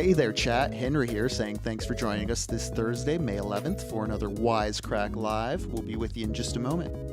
Hey there, chat. Henry here saying thanks for joining us this Thursday, May 11th, for another Wisecrack Live. We'll be with you in just a moment.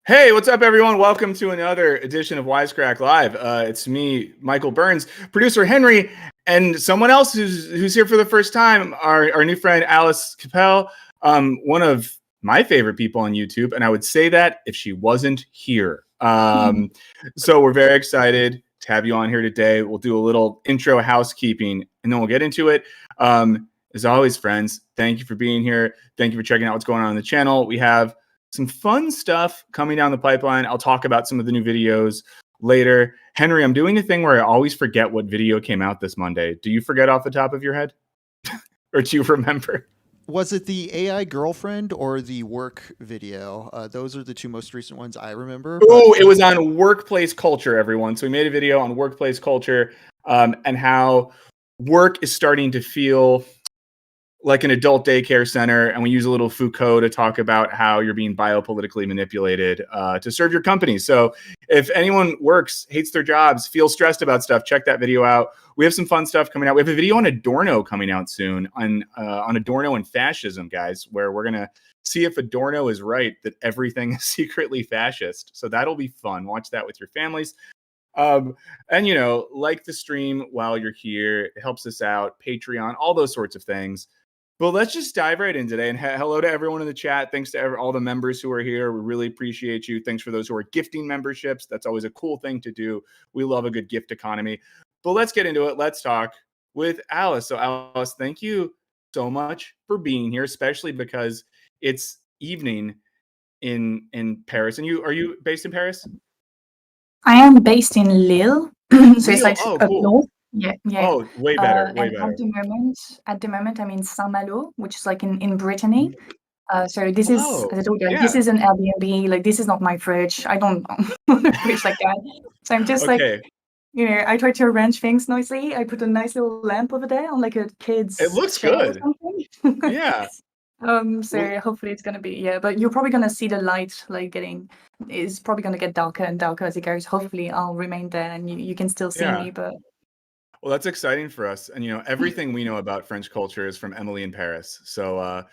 Hey, what's up, everyone? Welcome to another edition of Wisecrack Live. It's me, Michael Burns, producer Henry, and someone else who's here for the first time, our new friend Alice Cappelle, one of my favorite people on YouTube, and I would say that if she wasn't here. So we're very excited to have you on here today. We'll do a little intro housekeeping, and then we'll get into it. As always, friends, thank you for being here. Thank you for checking out what's going on the channel. We have some fun stuff coming down the pipeline. I'll talk about some of the new videos later. Henry, I'm doing a thing where I always forget what video came out this Monday. Do you forget off the top of your head? Or do you remember? Was it the AI girlfriend or the work video? Those are the two most recent ones I remember. Oh, it was on workplace culture, everyone. So we made a video on workplace culture and how work is starting to feel like an adult daycare center, and we use a little Foucault to talk about how you're being biopolitically manipulated to serve your company. So if anyone works, hates their jobs, feels stressed about stuff, check that video out. We have some fun stuff coming out. We have a video on Adorno coming out soon on Adorno and fascism, guys, where we're going to see if Adorno is right that everything is secretly fascist. So that'll be fun. Watch that with your families. And, like the stream while you're here. It helps us out. Patreon, all those sorts of things. Well, let's just dive right in today. And hello to everyone in the chat. Thanks to all the members who are here. We really appreciate you. Thanks for those who are gifting memberships. That's always a cool thing to do. We love a good gift economy. But let's get into it. Let's talk with Alice. So, Alice, thank you so much for being here, especially because it's evening in Paris. And are you based in Paris? I am based in Lille. So it's like Oh, up cool. north. Yeah. Oh, way better. Way and better. At the moment, I'm in Saint-Malo, which is like in Brittany. So this is, as I told you, this is an Airbnb. Like, this is not my fridge. I don't want a fridge like that. So I'm just like, I try to arrange things nicely. I put a nice little lamp over there on like a kid's. It looks chair good. Or something. Yeah. So hopefully it's gonna be, but you're probably gonna see the light is probably gonna get darker and darker as it goes. Hopefully I'll remain there and you can still see me, but. Well, that's exciting for us. And, everything we know about French culture is from Emily in Paris. So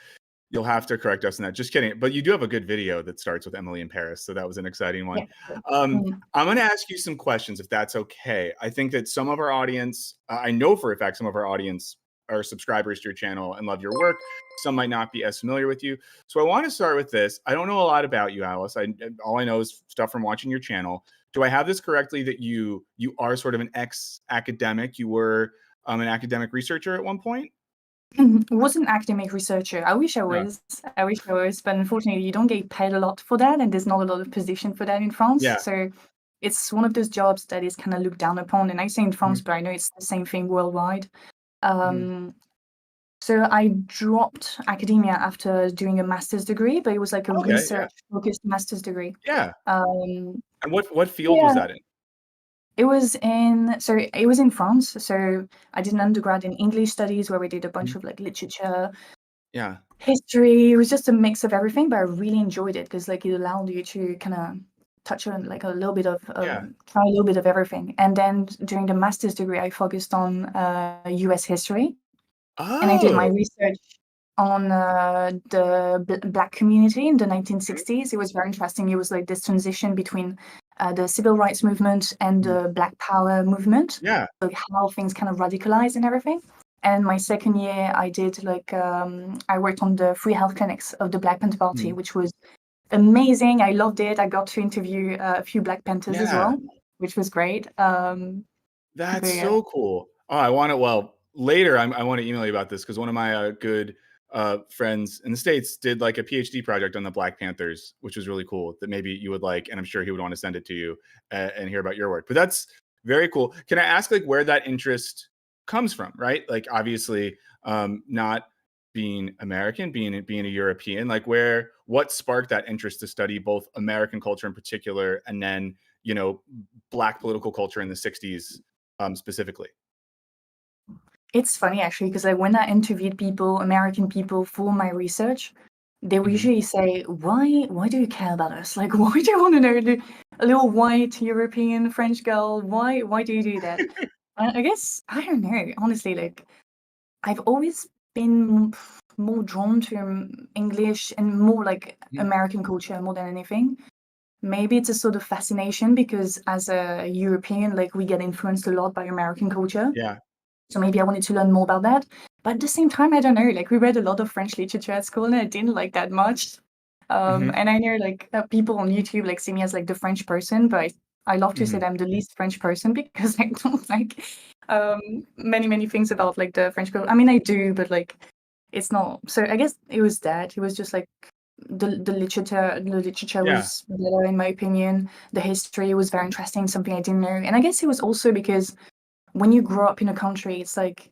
you'll have to correct us on that. Just kidding. But you do have a good video that starts with Emily in Paris. So that was an exciting one. Yeah. I'm going to ask you some questions, if that's okay. I think that some of our audience, I know for a fact some of our audience are subscribers to your channel and love your work. Some might not be as familiar with you. So I want to start with this. I don't know a lot about you, Alice. All I know is stuff from watching your channel. Do I have this correctly that you are sort of an ex-academic? You were an academic researcher at one point? I wasn't an academic researcher. I wish I was. But unfortunately, you don't get paid a lot for that, and there's not a lot of position for that in France. Yeah. So it's one of those jobs that is kind of looked down upon. And I say in France, but I know it's the same thing worldwide. So I dropped academia after doing a master's degree, but it was like a research-focused master's degree. Yeah. And what field was that in? It was in France. So I did an undergrad in English studies where we did a bunch of like literature, history. It was just a mix of everything, but I really enjoyed it because like it allowed you to kind of touch on like a little bit of try a little bit of everything. And then during the master's degree, I focused on US history. And I did my Oh. research on the Black community in the 1960s. It was very interesting. It was like this transition between the civil rights movement and the Black Power movement, Yeah. like how things kind of radicalized and everything. And my second year, I did like I worked on the free health clinics of the Black Panther Party, which was amazing. I loved it. I got to interview a few Black Panthers as well, which was great. That's Yeah. so cool. Oh, I want to. Well, later I want to email you about this because one of my good friends in the States did like a PhD project on the Black Panthers, which was really cool. That maybe you would like, and I'm sure he would want to send it to you and hear about your work. But that's very cool. Can I ask like where that interest comes from? Right, like obviously not being American, being a European, like what sparked that interest to study both American culture in particular, and then Black political culture in the 60s specifically. It's funny actually because when I interviewed people, American people, for my research, they would usually say, "Why do you care about us? Like, why do you want to know a little white European French girl? Why do you do that?" I guess I don't know. Honestly, like I've always been more drawn to English and more like American culture more than anything. Maybe it's a sort of fascination because as a European, like we get influenced a lot by American culture. Yeah. So maybe I wanted to learn more about that. But at the same time, I don't know, like we read a lot of French literature at school and I didn't like that much. And I know like people on YouTube like see me as like the French person, but I love to say that I'm the least French person because I don't like many things about like the French people. I mean, I do, but like it's not. So I guess it was that. It was just like the literature Yeah. was better in my opinion. The history was very interesting, something I didn't know. And I guess it was also because when you grow up in a country, it's like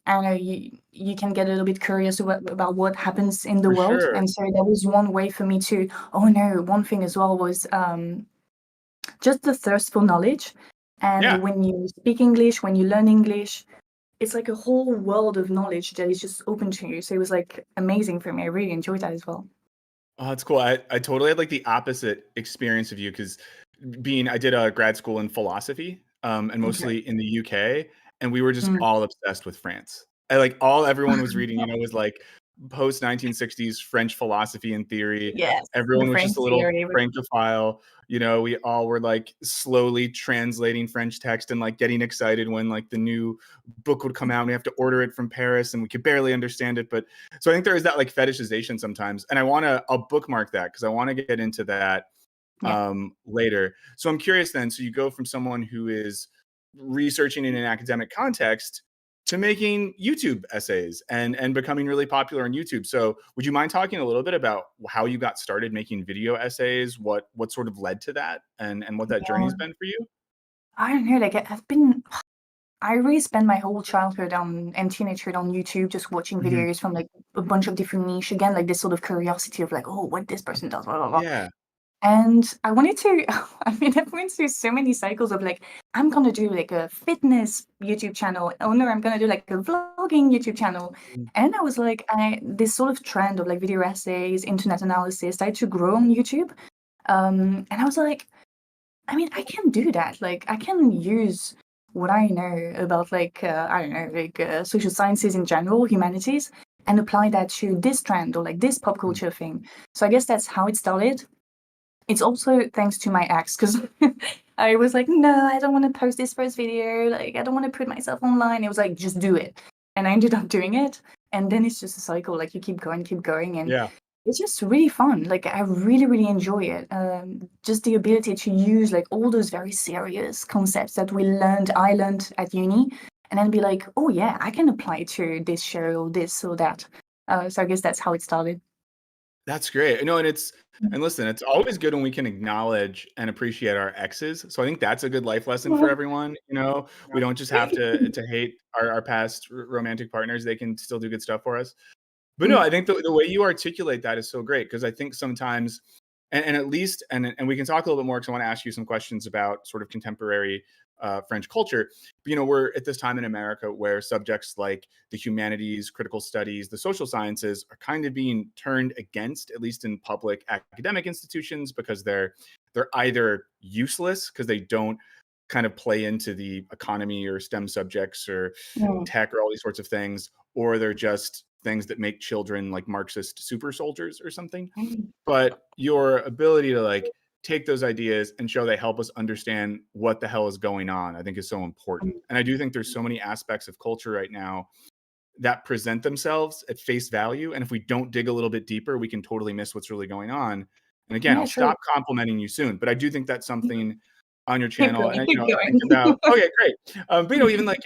I don't know, you can get a little bit curious about what happens in the For world. sure. And so that was one way for me to, oh no, one thing as well was just the thirst for knowledge. And Yeah. when you speak English, when you learn English, it's like a whole world of knowledge that is just open to you. So it was like amazing for me. I really enjoyed that as well. Oh, that's cool. I totally had like the opposite experience of you because I did a grad school in philosophy, and Okay. mostly in the UK, and we were just Mm. all obsessed with France. And like all everyone was reading, was like post 1960s French philosophy and theory. Yes, the Everyone was French just a little theory. Francophile. We all were like slowly translating French text and like getting excited when like the new book would come out and we have to order it from Paris and we could barely understand it. But so I think there is that like fetishization sometimes. And I'll bookmark that because I want to get into that Yeah. later. So I'm curious then, so you go from someone who is researching in an academic context to making YouTube essays and becoming really popular on YouTube. So would you mind talking a little bit about how you got started making video essays, what sort of led to that and what that journey's been for you? I don't know, like I really spent my whole childhood and teenagehood on YouTube just watching Mhm. videos from like a bunch of different niche again, like this sort of curiosity of like, oh, what this person does, blah blah blah. Yeah. And I wanted to, I mean, I went through so many cycles of like, I'm gonna do like a fitness YouTube channel. Oh no, I'm gonna do like a vlogging YouTube channel. Mm. And I was like, this sort of trend of like video essays, internet analysis started to grow on YouTube. And I was like, I mean, I can do that. Like, I can use what I know about like, I don't know, like social sciences in general, humanities, and apply that to this trend or like this pop Mm. culture thing. So I guess that's how it started. It's also thanks to my ex because I was like, no, I don't want to post this first video. Like, I don't want to put myself online. It was like, just do it. And I ended up doing it. And then it's just a cycle. Like, you keep going. And Yeah. it's just really fun. Like, I really, really enjoy it. Just the ability to use like all those very serious concepts that I learned at uni, and then be like, oh, yeah, I can apply it to this show, this or that. So I guess that's how it started. That's great. No, and listen, it's always good when we can acknowledge and appreciate our exes. So I think that's a good life lesson for everyone. We don't just have to hate our past romantic partners. They can still do good stuff for us. But no, I think the way you articulate that is so great because I think sometimes, and at least, and we can talk a little bit more because I want to ask you some questions about sort of contemporary French culture. But, we're at this time in America where subjects like the humanities, critical studies, the social sciences are kind of being turned against, at least in public academic institutions, because they're either useless because they don't kind of play into the economy or STEM subjects or Mm. tech or all these sorts of things, or they're just things that make children like Marxist super soldiers or something. But your ability to like take those ideas and show they help us understand what the hell is going on, I think is so important. And I do think there's so many aspects of culture right now that present themselves at face value. And if we don't dig a little bit deeper, we can totally miss what's really going on. And again, Yeah, I'll true. stop complimenting you soon, but I do think that's something on your Keep channel. going, And, keep I going. think about, okay, great. But, even like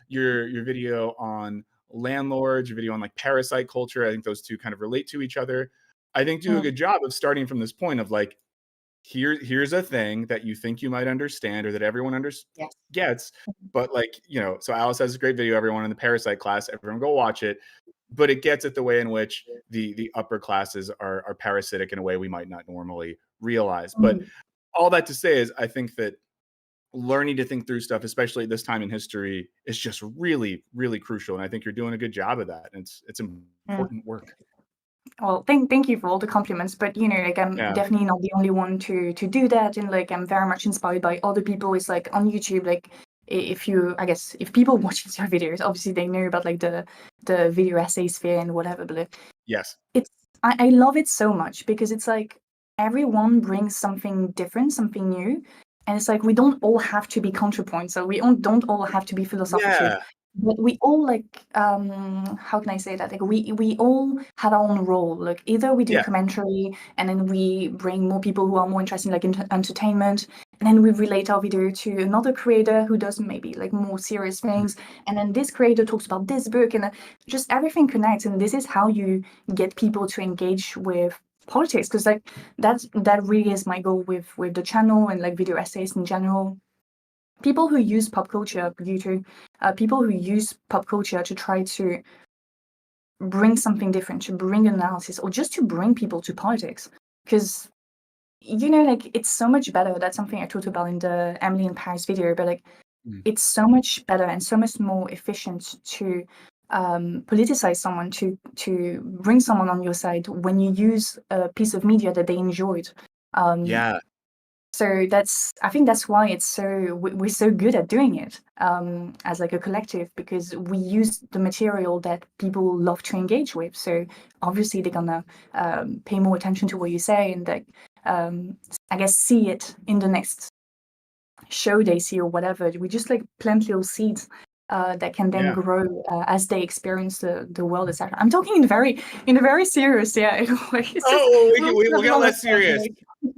your video on landlords, your video on like parasite culture, I think those two kind of relate to each other. I think do a good job of starting from this point of like, here's a thing that you think you might understand or that everyone Yes. gets, but like, so Alice has a great video, everyone in the parasite class, everyone go watch it, but it gets at the way in which the upper classes are parasitic in a way we might not normally realize. But all that to say is I think that learning to think through stuff, especially at this time in history, is just really, really crucial. And I think you're doing a good job of that. And it's important work. Well, thank you for all the compliments, but like I'm definitely not the only one to do that, and like I'm very much inspired by other people. It's like on YouTube, like if people watch your videos, obviously they know about like the video essay sphere and whatever, but yes, I love it so much because it's like everyone brings something different, something new, and it's like we don't all have to be counterpoint, so we don't all have to be philosophical. But we all like how can I say that? Like we all have our own role. Like either we do commentary and then we bring more people who are more interested in like entertainment, and then we relate our video to another creator who does maybe like more serious things, and then this creator talks about this book, and just everything connects. And this is how you get people to engage with politics, because like that really is my goal with the channel and like video essays in general. People who use pop culture, YouTube, people who use pop culture to try to bring something different, to bring analysis, or just to bring people to politics. Because, like, it's so much better. That's something I talked about in the Emily in Paris video, but like, it's so much better and so much more efficient to politicize someone, to bring someone on your side when you use a piece of media that they enjoyed. So I think that's why we're so good at doing it as like a collective, because we use the material that people love to engage with. So obviously they're gonna pay more attention to what you say, and like I guess see it in the next show they see or whatever. We just like plant little seeds that can then grow as they experience the world, etc. I'm talking in a very serious, we'll get less serious.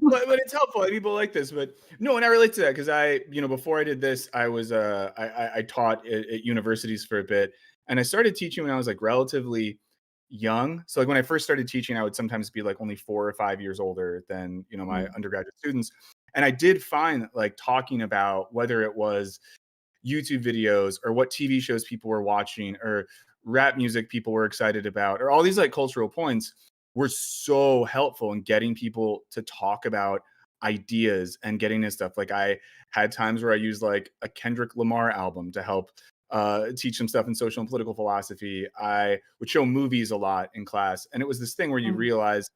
But it's helpful. People like this. But no, and I relate to that because I, before I did this, I was I taught at universities for a bit, and I started teaching when I was like relatively young. So like when I first started teaching, I would sometimes be like only 4 or 5 years older than my undergraduate students, and I did find like talking about whether it was YouTube videos or what TV shows people were watching or rap music people were excited about or all these like cultural points were so helpful in getting people to talk about ideas and getting this stuff. Like I had times where I used like a Kendrick Lamar album to help teach some stuff in social and political philosophy. I would show movies a lot in class. And it was this thing where you realize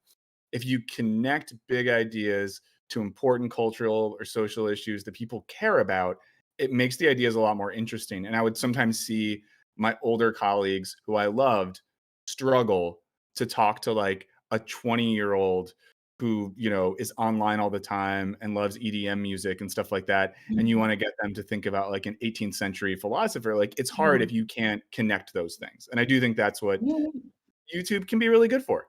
if you connect big ideas to important cultural or social issues that people care about, it makes the ideas a lot more interesting. And I would sometimes see my older colleagues who I loved struggle to talk to like a 20-year-old who, is online all the time and loves EDM music and stuff like that. And you want to get them to think about like an 18th century philosopher. Like it's hard if you can't connect those things. And I do think that's what YouTube can be really good for.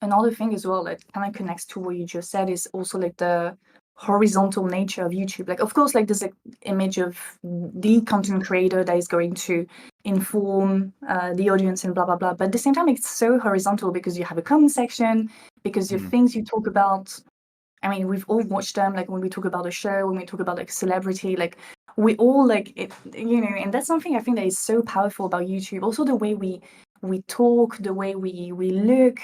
Another thing as well that kind of connects to what you just said is also like the horizontal nature of YouTube. Like, of course, like there's like image of the content creator that is going to inform the audience and blah, blah, blah. But at the same time, it's so horizontal because you have a comment section, because the things you talk about, I mean, we've all watched them, like when we talk about a show, when we talk about like celebrity, like we all like it, and that's something I think that is so powerful about YouTube. Also the way we talk, the way we look,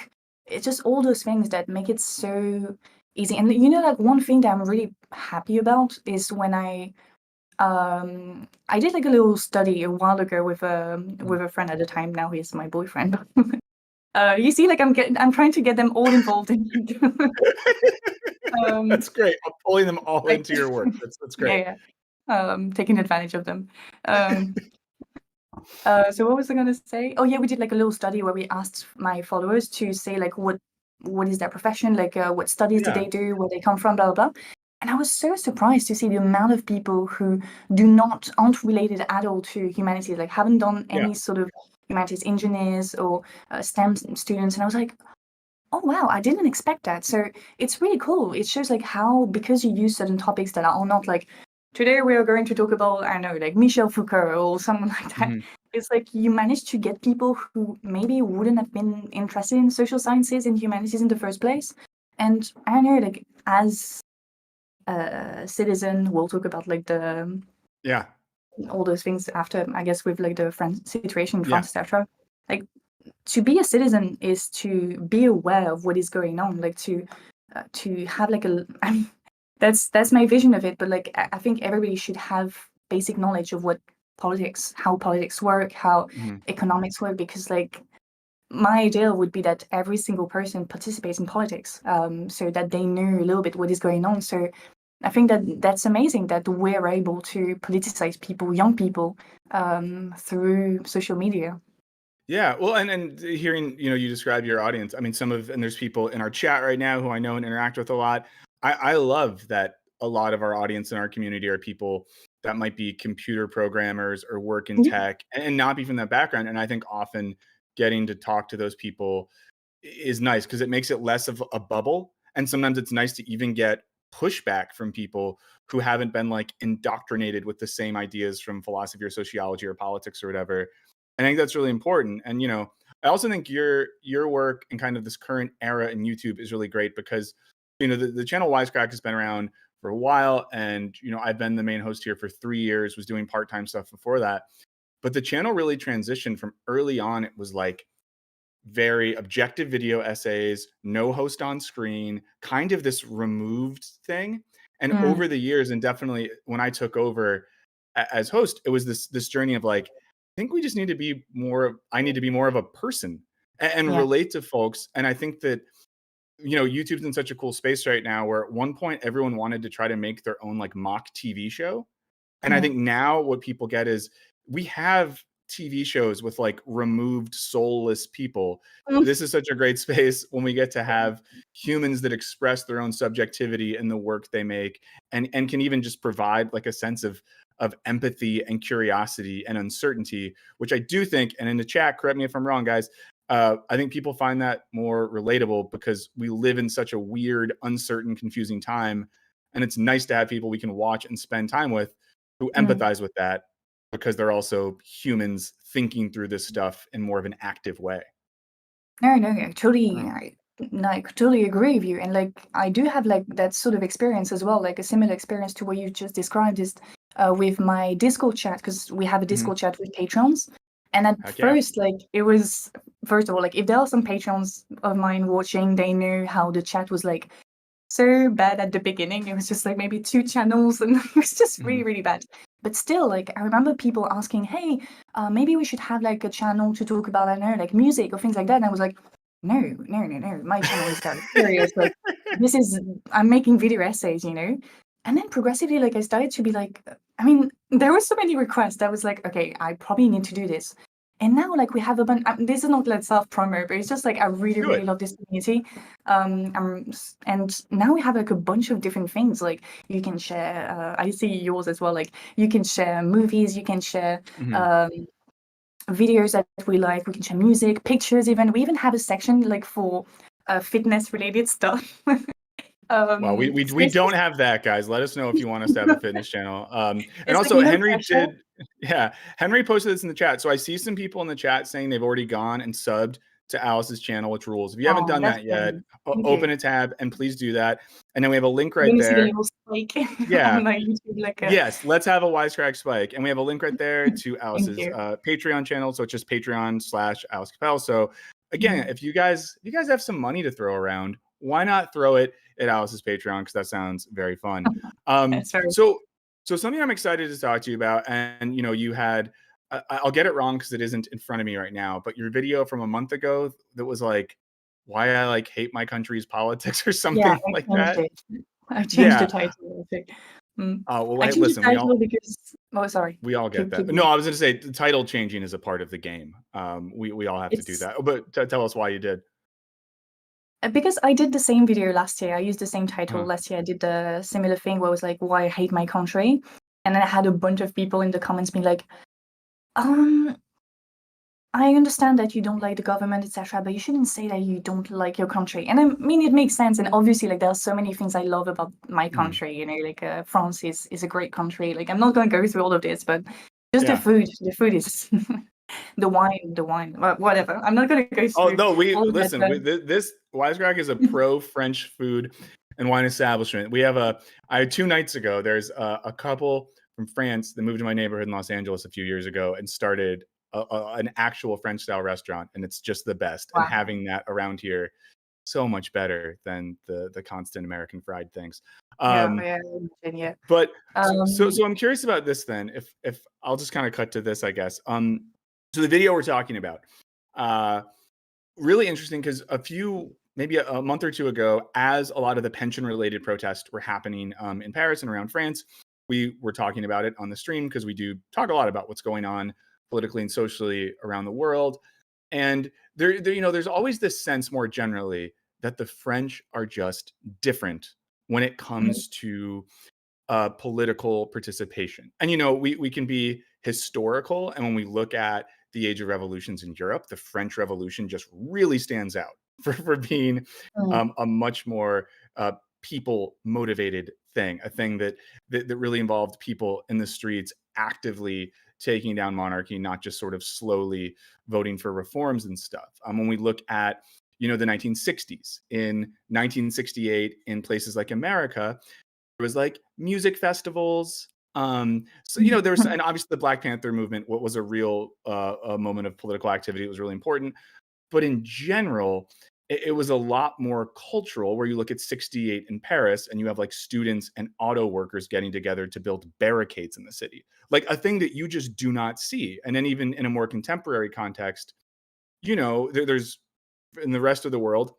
it's just all those things that make it so easy. And like one thing that I'm really happy about is when I did like a little study a while ago with a friend at the time. Now he's my boyfriend. You see, like I'm trying to get them all involved in. That's great. I'm pulling them all into your work. That's great. Yeah. taking advantage of them. So what was I gonna say? Oh yeah, we did like a little study where we asked my followers to say like what is their profession, like what studies did they do, where they come from, blah blah blah. And I was so surprised to see the amount of people who aren't related at all to humanities, like haven't done any sort of humanities, engineers or STEM students. And I was like, oh wow, I didn't expect that. So it's really cool. It shows like how, because you use certain topics that are not like, today we are going to talk about, I don't know, like Michel Foucault or someone like that. It's like you manage to get people who maybe wouldn't have been interested in social sciences and humanities in the first place. And I don't know, like as a citizen, we'll talk about like the all those things after, I guess, with like the France situation in France, etc. Like to be a citizen is to be aware of what is going on, like to have like I mean, that's my vision of it. But like I think everybody should have basic knowledge of how politics work, how economics work, because like my ideal would be that every single person participates in politics, so that they know a little bit what is going on. So I think that's amazing that we're able to politicize people, young people, through social media. Yeah, well, and hearing you describe your audience. I mean, and there's people in our chat right now who I know and interact with a lot. I love that a lot of our audience in our community are people that might be computer programmers or work in tech and not be from that background. And I think often getting to talk to those people is nice because it makes it less of a bubble. And sometimes it's nice to even get pushback from people who haven't been like indoctrinated with the same ideas from philosophy or sociology or politics or whatever. I think that's really important. And, I also think your work and kind of this current era in YouTube is really great because, the channel Wisecrack has been around for a while. And, I've been the main host here for 3 years, was doing part-time stuff before that. But the channel really transitioned from early on. It was like very objective video essays, no host on screen, kind of this removed thing. And over the years, and definitely when I took over as host, it was this journey of like, I think we just need to be I need to be more of a person and relate to folks. And I think that, YouTube's in such a cool space right now where at one point everyone wanted to try to make their own like mock TV show. And I think now what people get is we have TV shows with like removed soulless people. This is such a great space when we get to have humans that express their own subjectivity in the work they make and can even just provide like a sense of empathy and curiosity and uncertainty, which I do think, and in the chat, correct me if I'm wrong, guys, I think people find that more relatable because we live in such a weird, uncertain, confusing time. And it's nice to have people we can watch and spend time with who empathize with that because they're also humans thinking through this stuff in more of an active way. No, I totally agree with you. And like, I do have like that sort of experience as well, like a similar experience to what you just described is with my Discord chat, because we have a Discord chat with patrons. And at first, like, it was, first of all, like, if there are some patrons of mine watching, they knew how the chat was like so bad at the beginning. It was just like maybe 2 channels and it was just really, really bad. But still, like, I remember people asking, hey, maybe we should have like a channel to talk about, I don't know, like music or things like that. And I was like, no, my channel is very serious. Like, I'm making video essays, And then progressively, like, I started to be like, I mean, there were so many requests. I was like, okay, I probably need to do this. And now, like, we have a bunch. This is not like self-promo, but it's just like I really, really love this community. And now we have like a bunch of different things. Like, you can share. I see yours as well. Like, you can share movies. You can share videos that we like. We can share music, pictures. Even we even have a section like for fitness-related stuff. Well, we don't have that, guys. Let us know if you want us to have a fitness channel. And also, like, Henry posted this in the chat. So I see some people in the chat saying they've already gone and subbed to Alice's channel, which rules. If you haven't done that yet, open a tab and please do that. And then we have a link right there. On YouTube, yes, let's have a Wisecrack spike. And we have a link right there to Alice's Patreon channel. So it's just Patreon/Alice Cappelle. So again, if you guys have some money to throw around, why not throw it at Alice's Patreon? Because that sounds very fun. So something I'm excited to talk to you about, and you had, I'll get it wrong because it isn't in front of me right now, but your video from a month ago that was like, why I like hate my country's politics or something like that. I changed the title. Well, I hey, changed the listen, we title all because. Oh, sorry. we all get Keep that. going. No, I was going to say the title changing is a part of the game. We all have to do It's that. But tell us why you did. because I did the same video last year. I used the same title Uh-huh. last year. I did the similar thing where it was like, why I hate my country. And then I had a bunch of people in the comments being like, I understand that you don't like the government, etc., but you shouldn't say that you don't like your country. And I mean, it makes sense. And obviously, like, there are so many things I love about my country. You know, like France is a great country. Like, I'm not going to go through all of this, but just the food. The food is the wine, whatever. I'm not going to go Oh through. no, we all of that, listen. This Wisecrack is a pro French food and wine establishment. I 2 nights ago. There's a couple from France that moved to my neighborhood in Los Angeles a few years ago and started an actual French style restaurant, and it's just the best. Wow. And having that around here, so much better than the constant American fried things. Yeah. But so I'm curious about this then. If I'll just kind of cut to this, I guess. So the video we're talking about, really interesting because maybe a month or two ago, as a lot of the pension related protests were happening in Paris and around France, we were talking about it on the stream because we do talk a lot about what's going on politically and socially around the world. And there's always this sense more generally that the French are just different when it comes to political participation. And we can be historical, and when we look at the age of revolutions in Europe, the French Revolution just really stands out for being a much more people motivated thing, a thing that really involved people in the streets actively taking down monarchy, not just sort of slowly voting for reforms and stuff. When we look at the 1960s, in 1968, in places like America, there was like music festivals. So there was, and obviously the Black Panther movement, what was a real a moment of political activity. It was really important, but in general, it was a lot more cultural. Where you look at '68 in Paris, and you have like students and auto workers getting together to build barricades in the city, like a thing that you just do not see. And then even in a more contemporary context, there's in the rest of the world,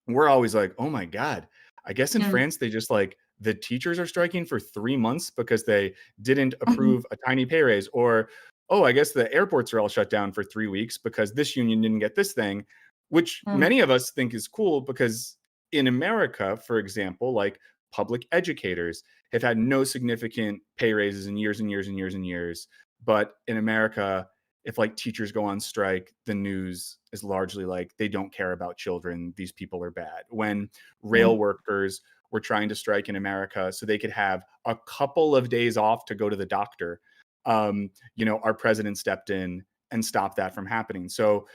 we're always like, oh my God, I guess in France, they just like the teachers are striking for 3 months because they didn't approve a tiny pay raise, or, oh, I guess the airports are all shut down for 3 weeks because this union didn't get this thing, which many of us think is cool because in America, for example, like public educators have had no significant pay raises in years and years and years and years. But in America, if like teachers go on strike, the news is largely like they don't care about children. These people are bad. When rail workers were trying to strike in America so they could have a couple of days off to go to the doctor, our president stepped in and stopped that from happening. So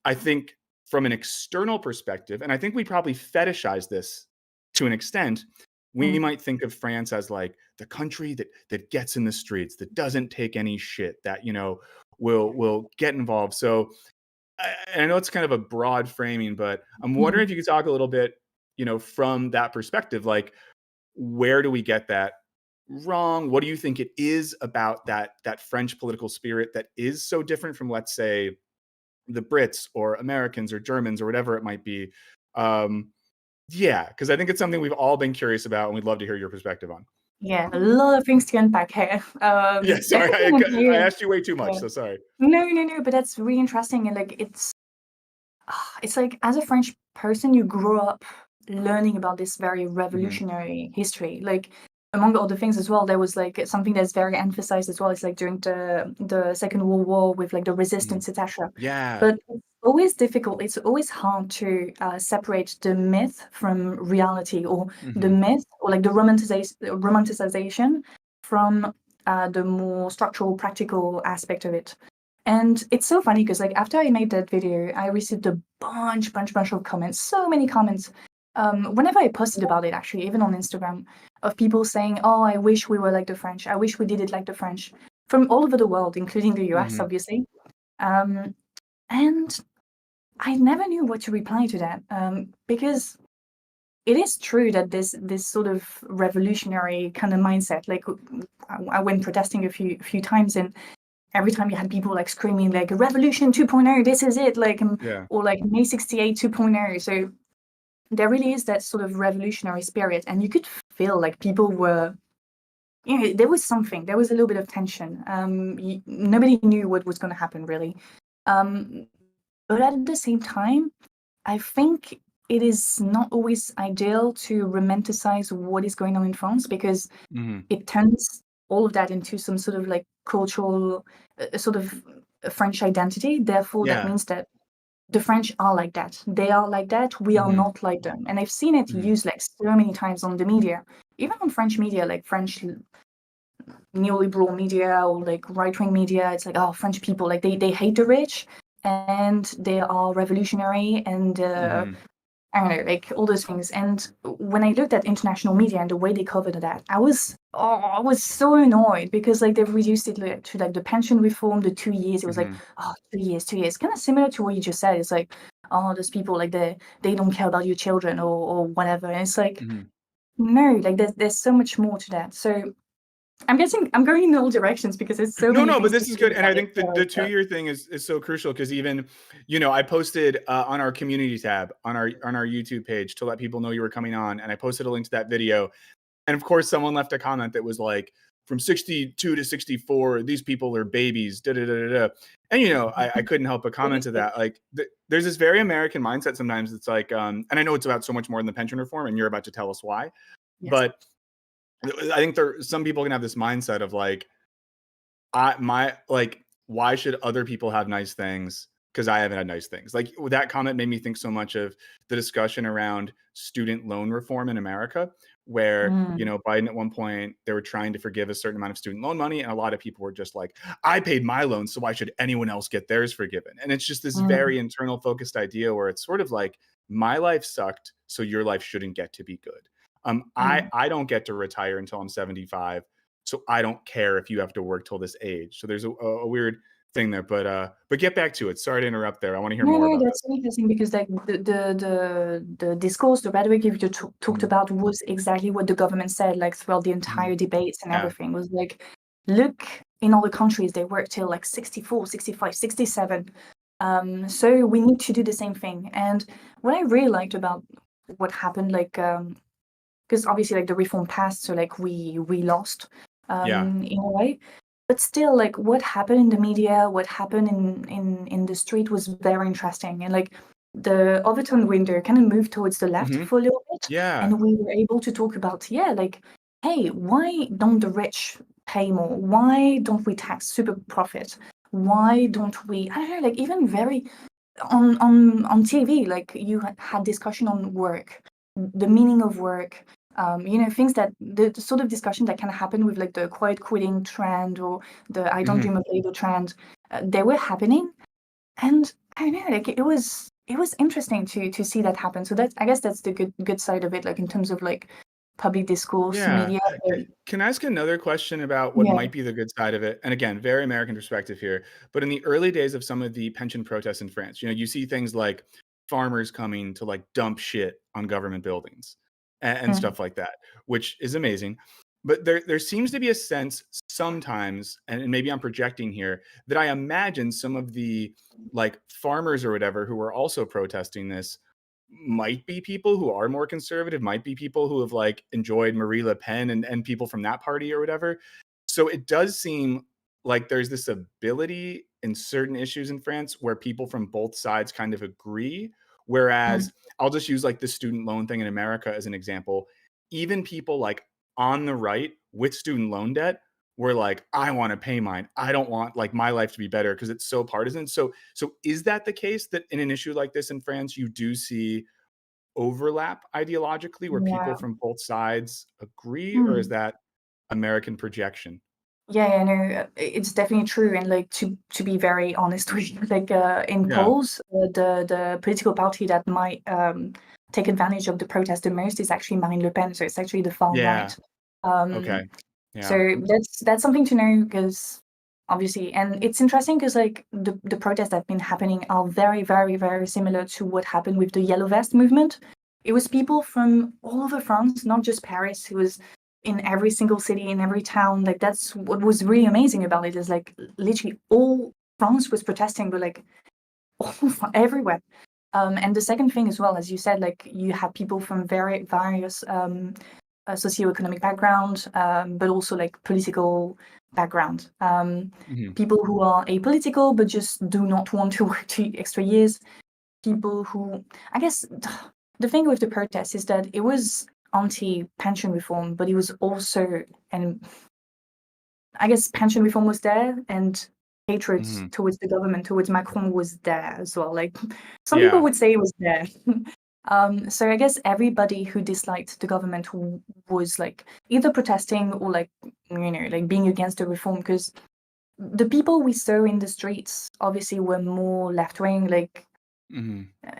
I think from an external perspective, and I think we probably fetishize this to an extent, we might think of France as like the country that gets in the streets, that doesn't take any shit, that will get involved. So I know it's kind of a broad framing, but I'm wondering if you could talk a little bit, from that perspective, like where do we get that wrong? What do you think it is about that French political spirit that is so different from, let's say, the Brits or Americans or Germans or whatever it might be? Because I think it's something we've all been curious about, and we'd love to hear your perspective on. Yeah, a lot of things to unpack here. Yeah, sorry, I asked you way too much, so sorry. No, but that's really interesting. And like it's like, as a French person, you grow up learning about this very revolutionary history. Like, among other things as well, there was like something that's very emphasized as well. It's like during the Second World War with like the resistance, etc. Yeah. But it's always difficult. It's always hard to separate the myth from reality, or the myth, or like the romanticization from the more structural, practical aspect of it. And it's so funny because like after I made that video, I received a bunch of comments, so many comments. Whenever I posted about it, actually, even on Instagram, of people saying, oh, I wish we were like the French. I wish we did it like the French, from all over the world, including the US, obviously. And I never knew what to reply to that, because it is true that this sort of revolutionary kind of mindset, like I went protesting a few times, and every time you had people like screaming like Revolution 2.0, this is it, like or like May 68 2.0. So there really is that sort of revolutionary spirit, and you could feel like people were there was something. There was a little bit of tension. Nobody knew what was going to happen, really. But at the same time, I think it is not always ideal to romanticize what is going on in France, because it turns all of that into some sort of like cultural, sort of French identity. Therefore, that means that the French are like that. They are like that. We are not like them. And I've seen it used like so many times on the media, even on French media, like French neoliberal media or like right-wing media. It's like, oh, French people, like they hate the rich and they are revolutionary and I don't know, like all those things. And when I looked at international media and the way they covered that, I was so annoyed, because like they've reduced it to like the pension reform, the 2 years. It was like, 2 years, kind of similar to what you just said. It's like, oh, those people, like they don't care about your children or whatever. And it's like, no, like there's so much more to that. So I'm guessing I'm going in all directions because it's so many No, but things this is good. And I think the 2-year thing is so crucial, because even, I posted on our community tab on our YouTube page to let people know you were coming on, and I posted a link to that video. And of course, someone left a comment that was like, from 62 to 64, these people are babies, da da da da da. And I couldn't help but comment to that. Like, there's this very American mindset sometimes. It's like, and I know it's about so much more than the pension reform, and you're about to tell us why. Yes. But I think some people can have this mindset of like, why should other people have nice things because I haven't had nice things? Like, that comment made me think so much of the discussion around student loan reform in America, where Biden at one point, they were trying to forgive a certain amount of student loan money, and a lot of people were just like, I paid my loan, so why should anyone else get theirs forgiven? And it's just this very internal focused idea where it's sort of like, my life sucked, so your life shouldn't get to be good. I don't get to retire until I'm 75. So I don't care if you have to work till this age. So there's a weird thing there, but get back to it. Sorry to interrupt there. I want to hear more about that's so interesting, because like the discourse, the rhetoric you talked about was exactly what the government said, like throughout the entire debates and everything. Was like, look, in other countries they work till like 64, 65, 67. So we need to do the same thing. And what I really liked about what happened, like because obviously like the reform passed, so like we lost in a way, but still, like what happened in the media, what happened in the street was very interesting. And like the overtone window kind of moved towards the left for a little bit, and we were able to talk about like, hey, why don't the rich pay more? Why don't we tax super profit? Why don't we, I don't know, like even very on TV, like you had discussion on work, the meaning of work, things that the sort of discussion that kind of happened with like the quiet quitting trend or the I don't dream of labor trend, they were happening. And I don't know, like it was interesting to see that happen. So I guess that's the good side of it, like in terms of like public discourse, media. Can I ask another question about what might be the good side of it? And again, very American perspective here, but in the early days of some of the pension protests in France, you see things like farmers coming to like dump shit on government buildings and stuff like that, which is amazing. But there seems to be a sense sometimes, and maybe I'm projecting here, that I imagine some of the like farmers or whatever who are also protesting this might be people who are more conservative, might be people who have like enjoyed Marie Le Pen and people from that party or whatever. So it does seem like there's this ability in certain issues in France where people from both sides kind of agree. Whereas I'll just use like the student loan thing in America as an example. Even people like on the right with student loan debt were like, I want to pay mine. I don't want like my life to be better because it's so partisan. So is that the case that in an issue like this in France, you do see overlap ideologically where people from both sides agree, or is that American projection? Yeah, no, it's definitely true. And like to be very honest with you, like in polls, the political party that might take advantage of the protest the most is actually Marine Le Pen. So it's actually the far right. Okay. Yeah. So that's something to know, because obviously, and it's interesting because like the protests that have been happening are very, very, very similar to what happened with the Yellow Vest movement. It was people from all over France, not just Paris. It was in every single city, in every town. Like that's what was really amazing about it, is like literally all France was protesting, but like everywhere. And the second thing as well, as you said, like you have people from various socioeconomic background, but also like political background. People who are apolitical but just do not want to work 2 extra years. People who, I guess, the thing with the protest is that it was anti-pension reform, but it was also, and I guess pension reform was there, and hatred towards the government, towards Macron was there as well. Like some people would say it was there. So I guess everybody who disliked the government was like either protesting or like, like being against the reform, because the people we saw in the streets obviously were more left-wing. Like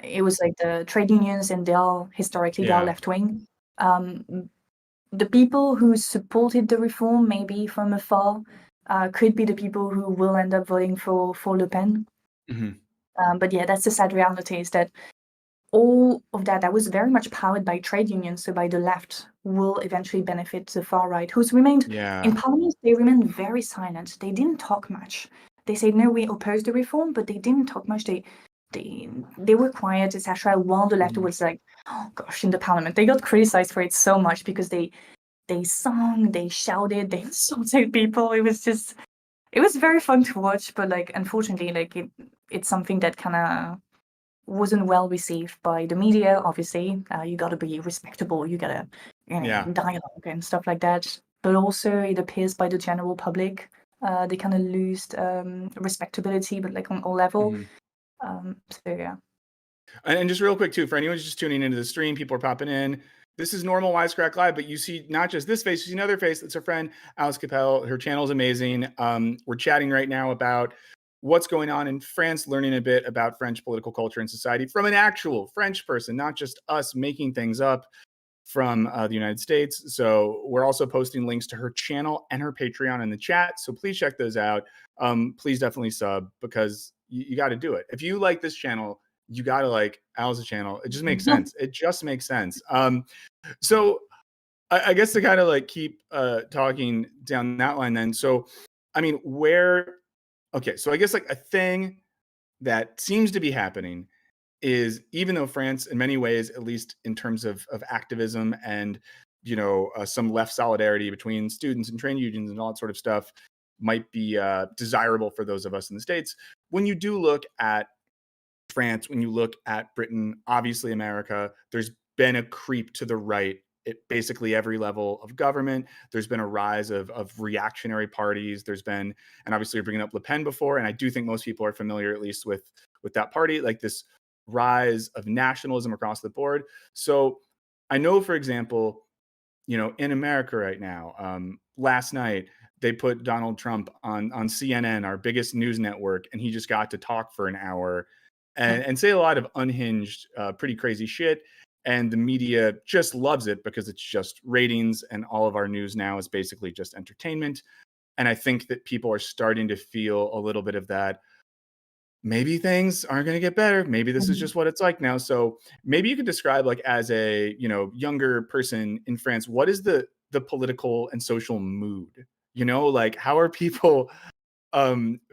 it was like the trade unions, and they are historically they are left-wing. The people who supported the reform, maybe from afar, could be the people who will end up voting for Le Pen. But yeah, that's the sad reality, is that all of that was very much powered by trade unions, so by the left, will eventually benefit the far right, who's remained in parliament. They remained very silent. They didn't talk much. They said, no, we oppose the reform, but they didn't talk much. They were quiet, etc. While the left was like, oh gosh, in the parliament, they got criticized for it so much because they sung, they shouted, they insulted people. It was very fun to watch, but like unfortunately, like it's something that kind of wasn't well received by the media. Obviously, you got to be respectable. You got to dialogue and stuff like that. But also, it appears by the general public, they kind of lose respectability, but like on all level. So yeah. And just real quick too, for anyone who's just tuning into the stream, people are popping in. This is normal Wisecrack Live, but you see not just this face, you see another face. It's our friend Alice Cappelle. Her channel is amazing. We're chatting right now about what's going on in France, learning a bit about French political culture and society from an actual French person, not just us making things up from the United States. So we're also posting links to her channel and her Patreon in the chat. So please check those out. Please definitely sub, because you got to do it. If you like this channel, you got to like Alice's channel. It just makes sense. It just makes sense. So I guess to kind of like keep talking down that line then. So, I mean, so I guess like a thing that seems to be happening is, even though France in many ways, at least in terms of activism and, some left solidarity between students and trade unions and all that sort of stuff might be desirable for those of us in the States. When you do look at France, when you look at Britain, obviously America, there's been a creep to the right at basically every level of government. There's been a rise of reactionary parties. There's been, and obviously you're bringing up Le Pen before, and I do think most people are familiar at least with that party, like this rise of nationalism across the board. So I know, for example, in America right now, last night, they put Donald Trump on CNN, our biggest news network, and he just got to talk for an hour and say a lot of unhinged, pretty crazy shit. And the media just loves it because it's just ratings, and all of our news now is basically just entertainment. And I think that people are starting to feel a little bit of that. Maybe things aren't going to get better. Maybe this is just what it's like now. So maybe you could describe, like, as a younger person in France, what is the political and social mood? Like, how are people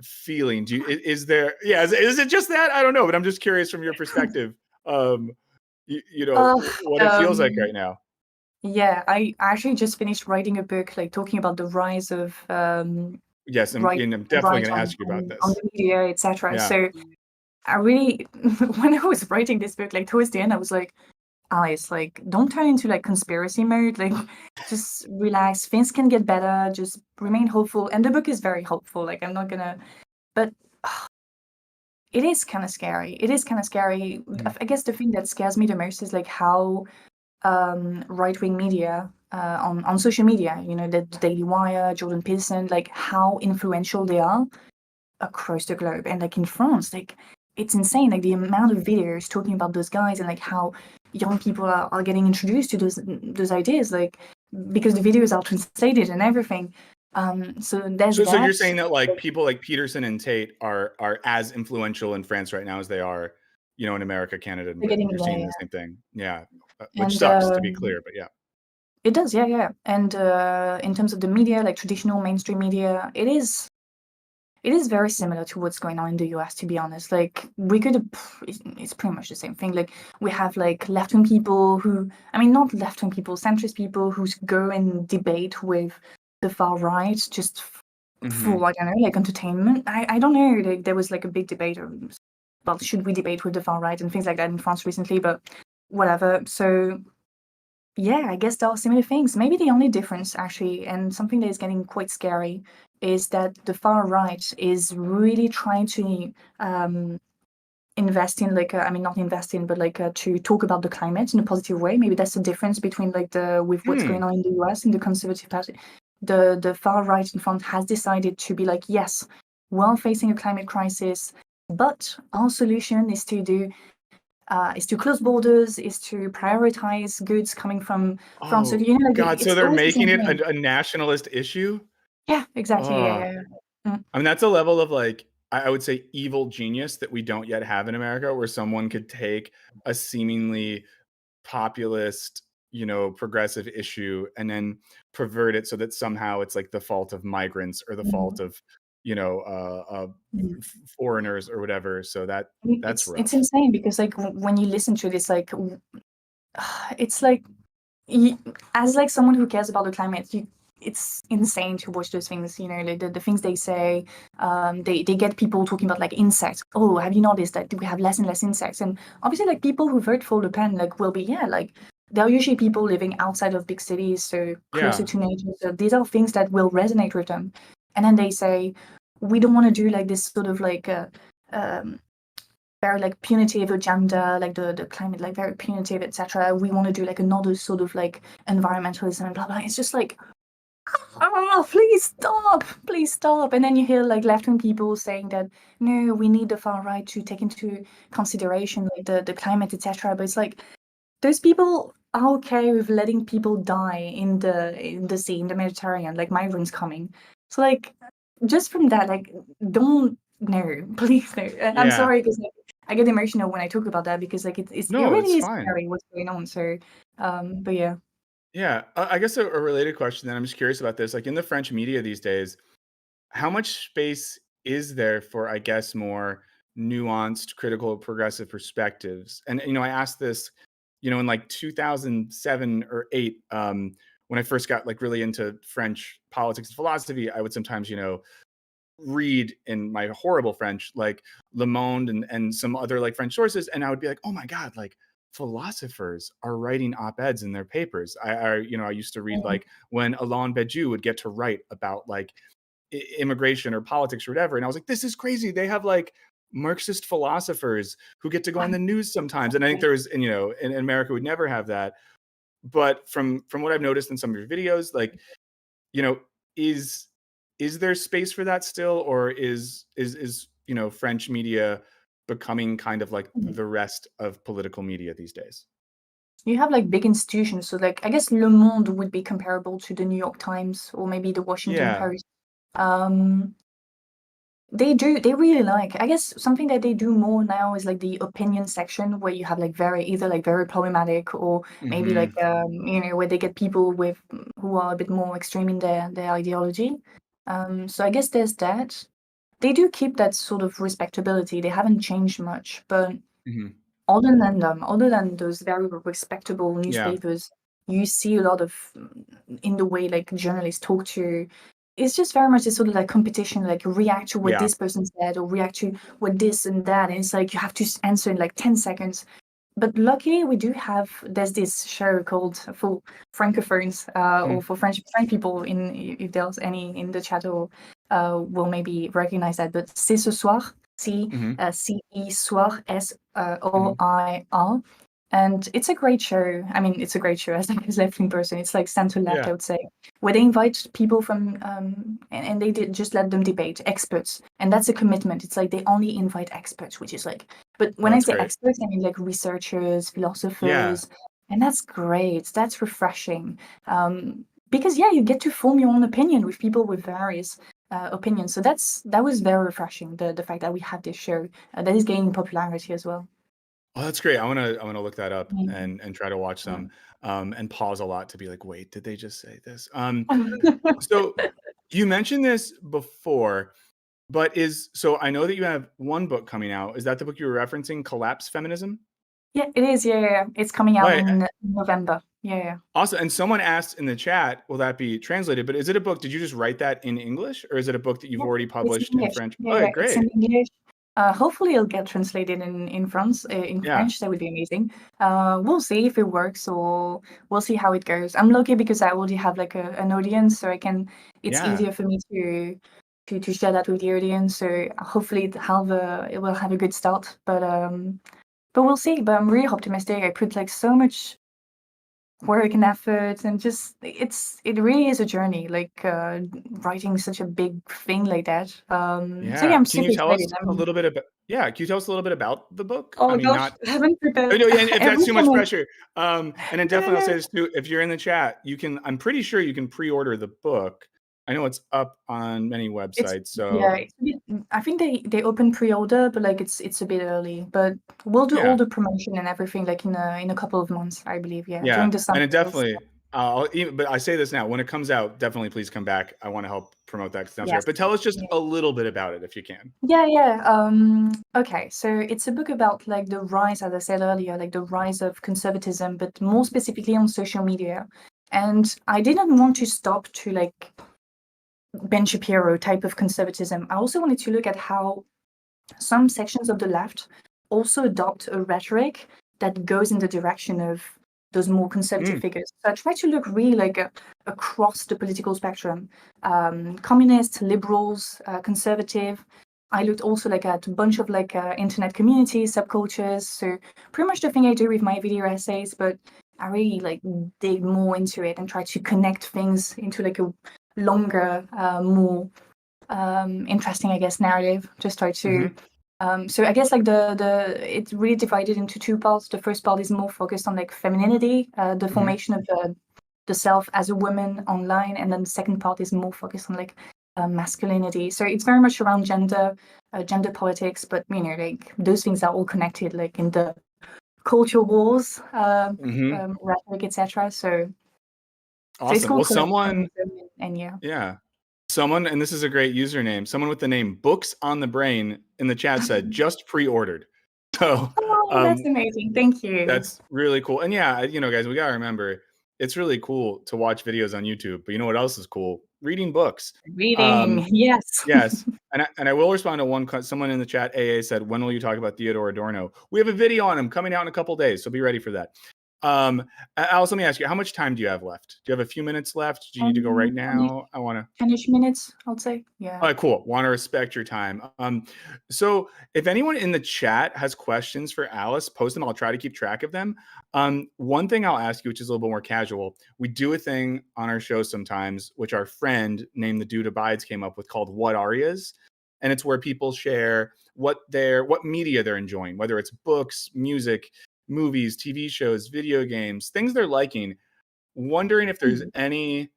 feeling? Is it just that? I don't know, but I'm just curious from your perspective, what it feels like right now. Yeah, I actually just finished writing a book, like talking about the rise of yes, I'm definitely going to ask you about this on the media, etc. Yeah. So I really, when I was writing this book, like towards the end, I was like, Alice, like, don't turn into like conspiracy mode. Like, just relax. Things can get better. Just remain hopeful. And the book is very hopeful. Like, I'm not gonna, but it is kind of scary. It is kind of scary. I guess the thing that scares me the most is like how right-wing media on social media, the Daily Wire, Jordan Peterson, like how influential they are across the globe. And like in France, like it's insane, like the amount of videos talking about those guys and like how young people are getting introduced to those ideas, like because the videos are translated and everything. So you're saying that like people like Peterson and Tate are as influential in France right now as they are, in America, Canada, and Britain. You're seeing the same thing. Yeah. Which sucks, to be clear, but yeah. It does, yeah. And in terms of the media, like traditional mainstream media, it is it is very similar to what's going on in the US, to be honest. Like, it's pretty much the same thing. Like, we have like left-wing people who, I mean, not left-wing people, centrist people who go and debate with the far right just for, I don't know, like entertainment. I don't know. Like, there was like a big debate about should we debate with the far right and things like that in France recently, but whatever. So yeah, I guess there are similar things. Maybe the only difference, actually, and something that is getting quite scary, is that the far right is really trying to invest in, like, I mean, not invest in, but like to talk about the climate in a positive way. Maybe that's the difference between like with what's going on in the US in the Conservative Party. The far right in France has decided to be like, yes, we're facing a climate crisis, but our solution is to close borders, is to prioritize goods coming from France. So, you know, like, God, so it's they're always the making same it thing. a nationalist issue? Yeah, exactly. Oh, Yeah. Mm. I mean, that's a level of like, I would say evil genius that we don't yet have in America, where someone could take a seemingly populist, progressive issue and then pervert it so that somehow it's like the fault of migrants or the fault of, Mm. foreigners or whatever. So that's It's rough. insane because, like, when you listen to this, like, it's like, as like someone who cares about the climate, it's insane to watch those things. You know, like the things they say. They get people talking about like insects. Oh, have you noticed that we have less and less insects? And obviously, like, people who vote for Le Pen, like, will be, like, there are usually people living outside of big cities, so closer Yeah. to nature. So these are things that will resonate with them. And then they say, we don't want to do like this sort of like very like punitive agenda, like the climate, like very punitive, etc. We want to do like another sort of like environmentalism and blah blah. It's just like, oh, please stop. And then you hear like left-wing people saying that no, we need the far right to take into consideration like the climate, etc. But it's like, those people are okay with letting people die in the sea, in the Mediterranean, like migrants coming. So like, just from that, like, don't, no, please no. I'm Yeah. sorry, because like, I get emotional when I talk about that, because like it No, really it's is fine. scary what's going on. So but yeah. Yeah. I guess a related question then, I'm just curious about this. Like in the French media these days, how much space is there for, I guess, more nuanced, critical, progressive perspectives? And I asked this, in like 2007 or 8, when I first got like really into French politics and philosophy, I would sometimes, read in my horrible French, like Le Monde and some other like French sources, and I would be like, oh my God, like philosophers are writing op-eds in their papers. I used to read Mm. like when Alain Badiou would get to write about like immigration or politics or whatever. And I was like, this is crazy. They have like Marxist philosophers who get to go on the news sometimes. And I think there's, and in America would never have that. But from what I've noticed in some of your videos, like, you know, is there space for that still, or is French media becoming kind of like Mhm. the rest of political media these days? You have like big institutions, so like I guess Le Monde would be comparable to the New York Times or maybe the Washington Yeah. Post. They really like, I guess something that they do more now is like the opinion section, where you have like either like very problematic, or maybe like Hmm. where they get people with who are a bit more extreme in their ideology. So I guess there's that. They do keep that sort of respectability. They haven't changed much, but Hmm. other than those very respectable Yeah. newspapers, you see a lot of, in the way like journalists talk to, it's just very much this sort of like competition, like react to what Yeah. this person said or react to what this and that, and it's like you have to answer in like 10 seconds. But luckily there's this show called, for francophones, or Mm. for French people, if there's any in the chat, or will maybe recognize that, but C'est ce soir, Hmm. C-E soir, Hmm. S-O-I-R. And it's a great show. I mean, it's a great show as like a left-wing person. It's like center left, Yeah. I would say, where they invite people from, and they just let them debate, experts. And that's a commitment. It's like they only invite experts, which is like, but Oh, when I that's say great. experts, I mean like researchers, Yeah. philosophers, and that's great. That's refreshing. Because yeah, you get to form your own opinion with people with various opinions. So that was very refreshing. The fact that we have this show that is gaining popularity as well. Oh, that's great. I wanna look that up Mm. and try to watch Yeah. some, and pause a lot to be like, wait, did they just say this? So you mentioned this before. But so I know that you have one book coming out. Is that the book you were referencing, Collapse Feminism? Yeah, it is. Yeah. It's coming out Right. in November. Yeah. Awesome. And someone asked in the chat, will that be translated? But is it a book? Did you just write that in English, or is it a book that you've already It's in published in English. French? Yeah, Okay, it's in great. English. Hopefully it'll get translated in France, in French. That would be amazing. We'll see if it works, or we'll see how it goes. I'm lucky because I already have like an audience, so it's easier for me to share that with the audience. So hopefully it will have a good start. But we'll see. But I'm really optimistic. I put like so much work and effort, and just it really is a journey, like writing such a big thing like that. So yeah, I'm Can you super tell us excited. a little bit about? Yeah, can you tell us a little bit about the book? I Oh mean, gosh, not. I haven't Oh, prepared no, and if that's every too much time. pressure, and then definitely I'll say this too: if you're in the chat, you can. I'm pretty sure you can pre-order the book. I know it's up on many websites. So It's a bit, I think they open pre-order, but like it's a bit early. But we'll do all the promotion and everything like in a couple of months, I believe. Yeah, during the summer. And it definitely. But I say this now: when it comes out, definitely please come back. I want to help promote that because Yes. But tell us just a little bit about it if you can. Yeah. Okay, so it's a book about like the rise, as I said earlier, like the rise of conservatism, but more specifically on social media. And I didn't want to stop to like Ben Shapiro type of conservatism. I also wanted to look at how some sections of the left also adopt a rhetoric that goes in the direction of those more conservative figures. So I try to look really like across the political spectrum, communists, liberals, conservative. I looked also like at a bunch of like internet communities, subcultures. So pretty much the thing I do with my video essays, but I really like dig more into it and try to connect things into like a longer, more interesting, I guess, narrative. Just try to so I guess like it's really divided into two parts. The first part is more focused on like femininity, the formation of the self as a woman online, and then the second part is more focused on like masculinity. So it's very much around gender politics, but like those things are all connected, like in the culture wars, rhetoric, etc. So it's Awesome. called Well, someone, and yeah. Someone, and this is a great username, someone with the name Books on the Brain in the chat said just pre-ordered. So that's amazing. Thank you. That's really cool. And yeah, guys, we got to remember it's really cool to watch videos on YouTube, but you know what else is cool? Reading books. Reading, yes. Yes. And I will respond to someone in the chat. AA said, when will you talk about Theodore Adorno? We have a video on him coming out in a couple of days, so be ready for that. Alice, let me ask you, how much time do you have left? Do you have a few minutes left? Do you need to go right now? I want to 10-ish minutes, I'll say. Yeah. All right, cool. Want to respect your time. So if anyone in the chat has questions for Alice, post them. I'll try to keep track of them. One thing I'll ask you, which is a little bit more casual, we do a thing on our show sometimes, which our friend named the Dude Abides came up with, called What Arias. And it's where people share what media they're enjoying, whether it's books, music, movies, TV shows, video games, things they're liking. Wondering if there's any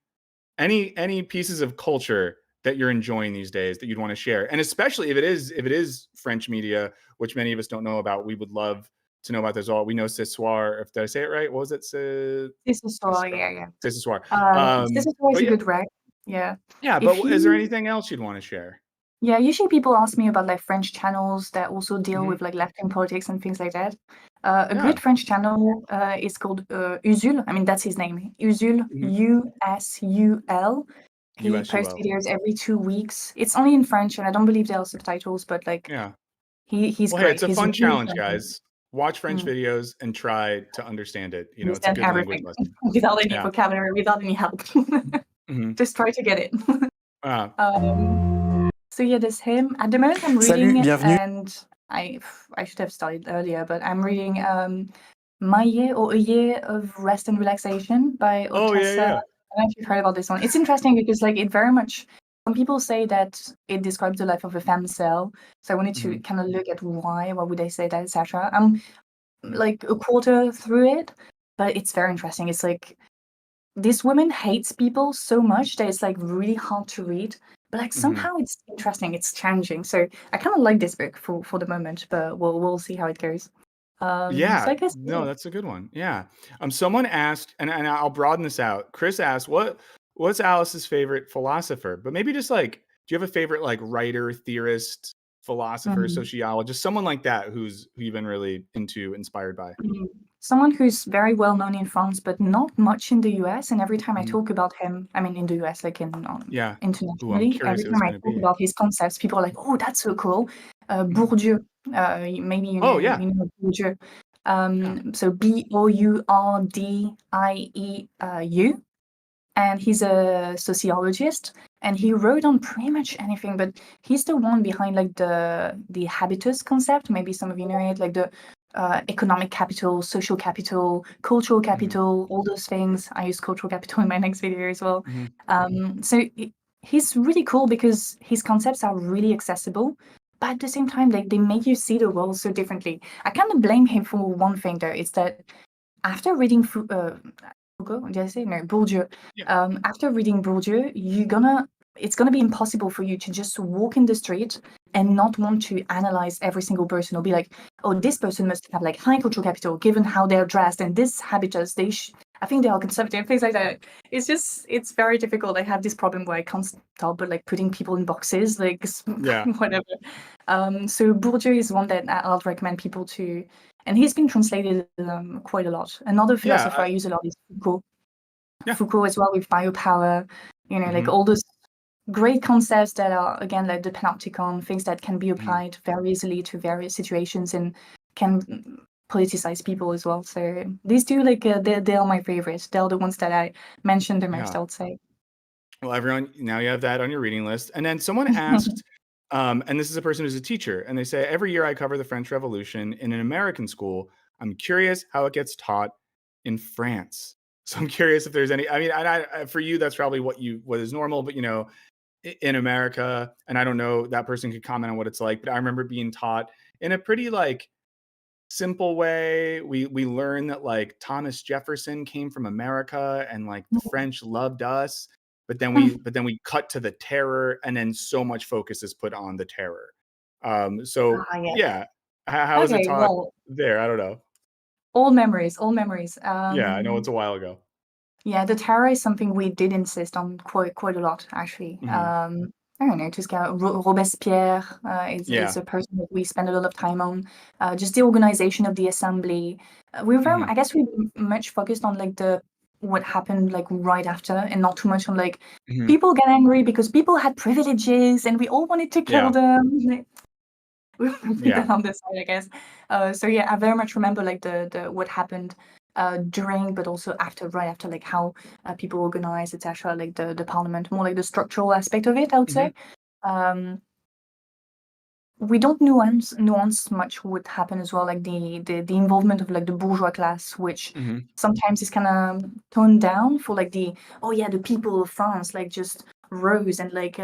pieces of culture that you're enjoying these days that you'd want to share, and especially if it is French media, which many of us don't know about. We would love to know about this. All we know, ce soir. Did I say it right? What was it? Ce soir. Yeah. Ce soir. Ce soir is a good rec. Yeah. Yeah, but is there anything else you'd want to share? Yeah, usually people ask me about like French channels that also deal with like left-wing politics and things like that. A great French channel is called Usul. I mean, that's his name. Usul, Usul. He posts videos every 2 weeks. It's only in French, and I don't believe there are subtitles, but like, he's great. Hey, it's a fun challenge, guys. Watch French videos and try to understand it. It's a good language lesson. Without any vocabulary, without any help. Just try to get it. So yeah, there's him. At the moment, I'm reading, and I should have started earlier, but I'm reading My Year or A Year of Rest and Relaxation by Otessa. Oh, yeah. I don't know if you've heard about this one. It's interesting because like it very much, some people say that it describes the life of a femcel. So I wanted to kind of look at why would they say that, etc. I'm like a quarter through it, but it's very interesting. It's like this woman hates people so much that it's like really hard to read. But like somehow it's interesting, it's challenging. So I kind of like this book for the moment, but we'll see how it goes. So I guess that's a good one. Yeah. Someone asked, and I'll broaden this out. Chris asked, what's Alice's favorite philosopher? But maybe just like Do you have a favorite like writer, theorist, philosopher, sociologist, someone like that who you've been really inspired by? Someone who's very well known in France, but not much in the US. And every time I talk about him, I mean, in the US, like internationally, every time I talk about his concepts, people are like, "Oh, that's so cool." Bourdieu, maybe you know Bourdieu. So Bourdieu. And he's a sociologist, and he wrote on pretty much anything, but he's the one behind like the habitus concept. Maybe some of you know it, like the economic capital, social capital, cultural capital, all those things. I use cultural capital in my next video as well. So he's really cool because his concepts are really accessible, but at the same time, they make you see the world so differently. I kind of blame him for one thing though. It's that after reading Bourdieu. After reading Bourdieu, it's gonna be impossible for you to just walk in the street and not want to analyze every single person or be like, oh, this person must have like high cultural capital given how they're dressed and this habitus. I think they are conservative, things like that. It's very difficult. I have this problem where I can't stop but like putting people in boxes, like whatever. So Bourdieu is one that I'll recommend people to. And he's been translated quite a lot. Another philosopher I use a lot is Foucault. Foucault as well with biopower, like all those great concepts that are, again, like the panopticon, things that can be applied very easily to various situations and can politicize people as well. So these two, like, they are my favorites. They're the ones that I mentioned the most, I would say. Well, everyone, now you have that on your reading list. And then someone asked, and this is a person who's a teacher, and they say, every year I cover the French Revolution in an American school. I'm curious how it gets taught in France. So I'm curious if there's any, I mean, for you, that's probably what is normal, but in America, and I don't know, that person could comment on what it's like, but I remember being taught in a pretty like simple way. We learned that like Thomas Jefferson came from America and like the French loved us. But then we cut to the terror, and then so much focus is put on the terror. How is it taught there? I don't know. All memories. Yeah, I know it's a while ago. Yeah, the terror is something we did insist on quite a lot, actually. I don't know, just Robespierre is a person that we spend a lot of time on. Just the organization of the assembly. I guess we much focused on like what happened like right after, and not too much on like people get angry because people had privileges and we all wanted to kill them. We put that on the side, I guess. So yeah, I very much remember like the what happened during, but also right after, like how people organize, etc. Like the parliament, more like the structural aspect of it, I would say. We don't nuance much what happened as well, like the involvement of like the bourgeois class, which sometimes is kind of toned down for like the people of France like just rose and like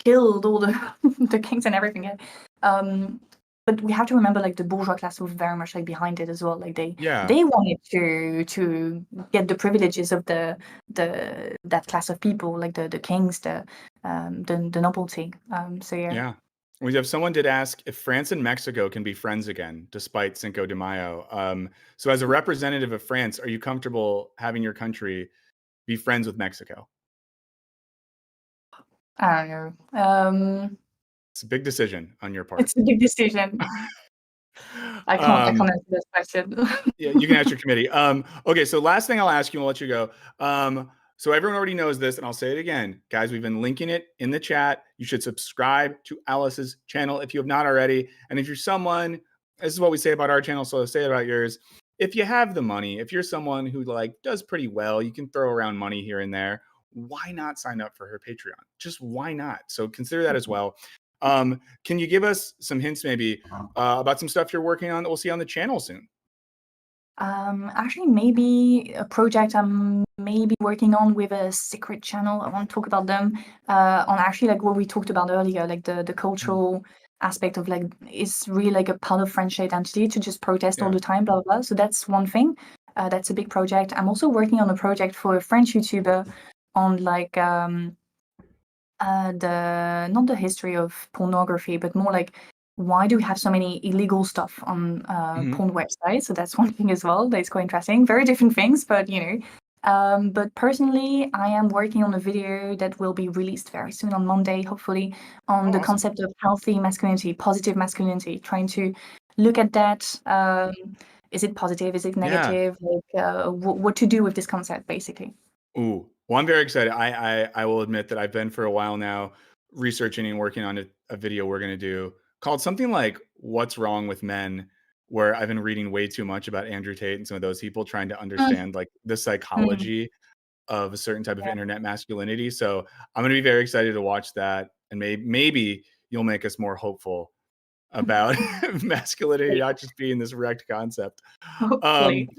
killed all the kings and everything. But we have to remember like the bourgeois class was very much like behind it as well. Like they wanted to get the privileges of that class of people, like the kings, the nobility. So yeah. We have someone did ask if France and Mexico can be friends again, despite Cinco de Mayo. So as a representative of France, are you comfortable having your country be friends with Mexico? I don't know. It's a big decision on your part. It's a big decision. I can't answer this question. Yeah, you can ask your committee. Okay, so last thing I'll ask you, and I'll let you go. So everyone already knows this, and I'll say it again. Guys, we've been linking it in the chat. You should subscribe to Alice's channel if you have not already. And if you're someone, this is what we say about our channel, so I'll say it about yours. If you have the money, if you're someone who like does pretty well, you can throw around money here and there, why not sign up for her Patreon? Just why not? So consider that as well. Can you give us some hints maybe about some stuff you're working on that we'll see on the channel soon? Actually, maybe a project I'm maybe working on with a secret channel. I won't talk about them. On actually like what we talked about earlier, like the cultural aspect of like it's really like a part of French identity to just protest all the time, blah blah blah. So that's one thing. That's a big project. I'm also working on a project for a French YouTuber on like not the history of pornography, but more like why do we have so many illegal stuff on porn websites? So that's one thing as well that is quite interesting. Very different things, but But personally, I am working on a video that will be released very soon on Monday, hopefully, on the concept of healthy masculinity, positive masculinity, trying to look at that. Is it positive? Is it negative? Like, what to do with this concept, basically. Ooh, well, I'm very excited. I will admit that I've been for a while now researching and working on a video we're going to do called something like "What's Wrong with Men," where I've been reading way too much about Andrew Tate and some of those people trying to understand like the psychology of a certain type of internet masculinity. So I'm going to be very excited to watch that, and maybe you'll make us more hopeful about masculinity not just being this wrecked concept. Hopefully.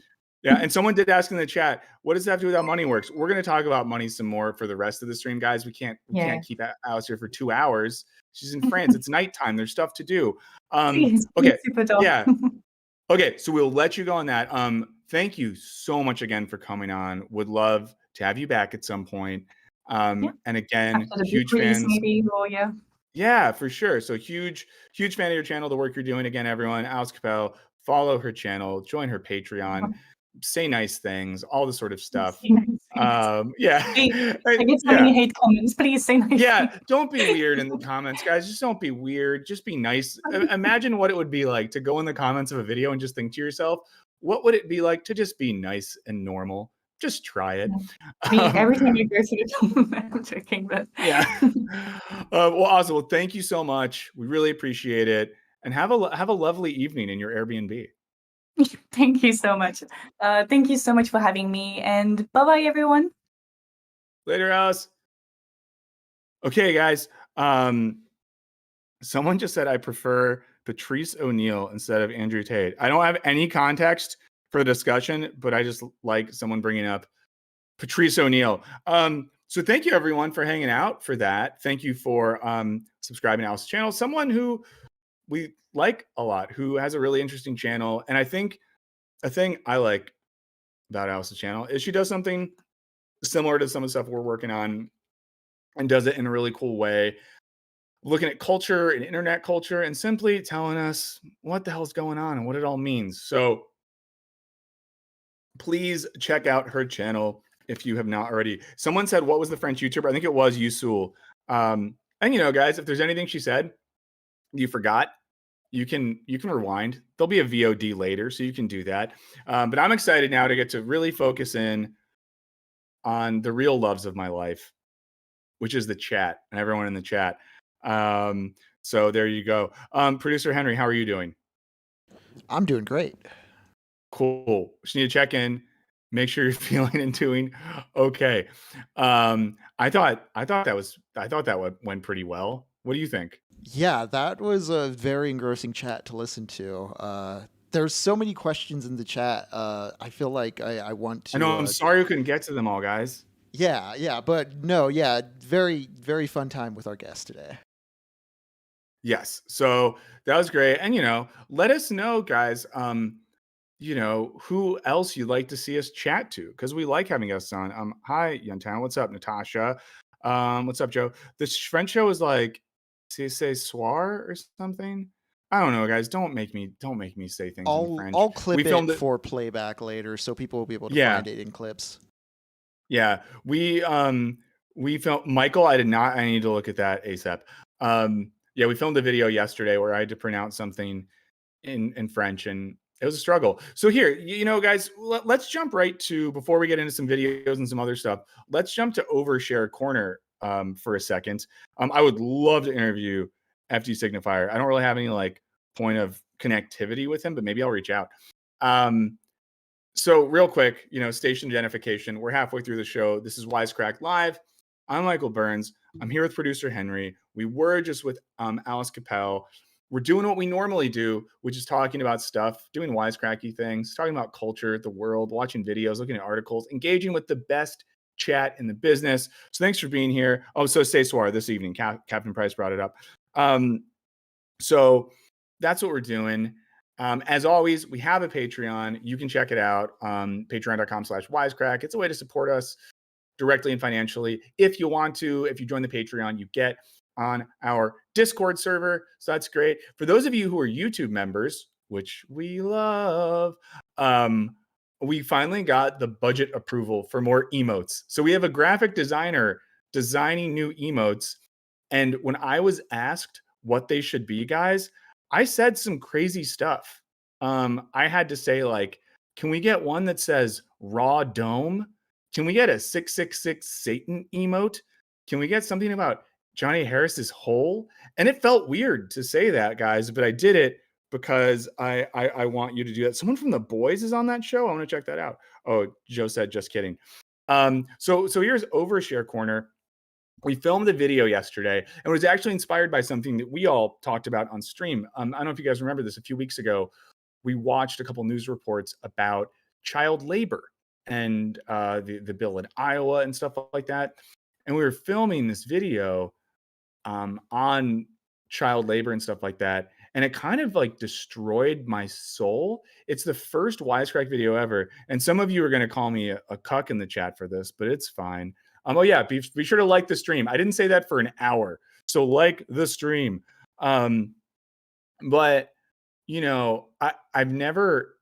Yeah, and someone did ask in the chat, what does that have to do with how money works? We're going to talk about money some more for the rest of the stream, guys. We can't keep Alice here for 2 hours. She's in France. It's nighttime. There's stuff to do. Okay. Yeah. Okay, so we'll let you go on that. Thank you so much again for coming on. Would love to have you back at some point. And again, huge fans. Maybe, or yeah, for sure. So huge fan of your channel, the work you're doing. Again, everyone, Alice Cappelle, follow her channel, join her Patreon, say nice things, all the sort of stuff. I get so many hate comments. Please say nice things. Don't be weird in the comments, guys. Just don't be weird. Just be nice. Imagine what it would be like to go in the comments of a video and just think to yourself, what would it be like to just be nice and normal? Just try it. Every time you go to the comment, I'm joking, but well, awesome. Well, thank you so much. We really appreciate it, and have a lovely evening in your Airbnb. Thank you so much. Thank you so much for having me, and bye everyone. Later, Alice. Okay, guys. Someone just said I prefer Patrice O'Neill instead of Andrew Tate. I don't have any context for the discussion, but I just like someone bringing up Patrice O'Neill. So thank you everyone for hanging out for that. Thank you for subscribing to Alice's channel. Someone who we like a lot, who has a really interesting channel. And I think a thing I like about Alice's channel is she does something similar to some of the stuff we're working on and does it in a really cool way, looking at culture and internet culture and simply telling us what the hell's going on and what it all means. So please check out her channel if you have not already. Someone said, what was the French YouTuber? I think it was Yusul. And you know, guys, if there's anything she said you forgot, you can rewind. There'll be a VOD later, so you can do that. But I'm excited now to get to really focus in on the real loves of my life, which is the chat and everyone in the chat. So there you go. Producer Henry, how are you doing? I'm doing great. Cool. Just need to check in, make sure you're feeling and doing okay. I thought that went pretty well. What do you think? Yeah, that was a very engrossing chat to listen to. There's so many questions in the chat. I feel like I want to. I know. I'm sorry we couldn't get to them all, guys. Yeah, but no, yeah, very, very fun time with our guest today. Yes, so that was great, and let us know, guys. Who else you'd like to see us chat to, because we like having guests on. Hi, Yuntown. What's up, Natasha? What's up, Joe? This French show is like c'est soir or something. I don't know, guys. Don't make me say things in French. I'll clip it for playback later, so people will be able to find it in clips. Yeah, we filmed Michael. I need to look at that ASAP. Yeah, we filmed a video yesterday where I had to pronounce something in French, and it was a struggle. So here, guys, let's jump right to, before we get into some videos and some other stuff, let's jump to Overshare Corner for a second. I would love to interview FD Signifier. I don't really have any point of connectivity with him, but maybe I'll reach out. So real quick, station identification. We're halfway through the show. This is Wisecrack Live. I'm Michael Burns. I'm here with producer Henry. We were just with Alice Cappelle. We're doing what we normally do, which is talking about stuff, doing wisecracky things, talking about culture, the world, watching videos, looking at articles, engaging with the best chat in the business. So thanks for being here. Oh, so say soir this evening. Captain Price brought it up. So that's what we're doing. As always, we have a Patreon. You can check it out. Patreon.com/wisecrack. It's a way to support us directly and financially. If you want to, if you join the Patreon, you get on our Discord server. So that's great. For those of you who are YouTube members, which we love, we finally got the budget approval for more emotes. So we have a graphic designer designing new emotes. And when I was asked what they should be, guys, I said some crazy stuff. I had to say, like, can we get one that says raw dome? Can we get a 666 Satan emote? Can we get something about Johnny Harris's hole? And it felt weird to say that, guys, but I did it because I want you to do that. Someone from The Boys is on that show. I want to check that out. Oh, Joe said, just kidding. So here's Overshare Corner. We filmed the video yesterday, and it was actually inspired by something that we all talked about on stream. I don't know if you guys remember this. A few weeks ago, we watched a couple news reports about child labor and the bill in Iowa and stuff like that. And we were filming this video on child labor and stuff like that. And it kind of like destroyed my soul. It's the first Wisecrack video ever. And some of you are going to call me a cuck in the chat for this, but it's fine. Oh yeah, be sure to like the stream. I didn't say that for an hour. So like the stream. But you know, I've never,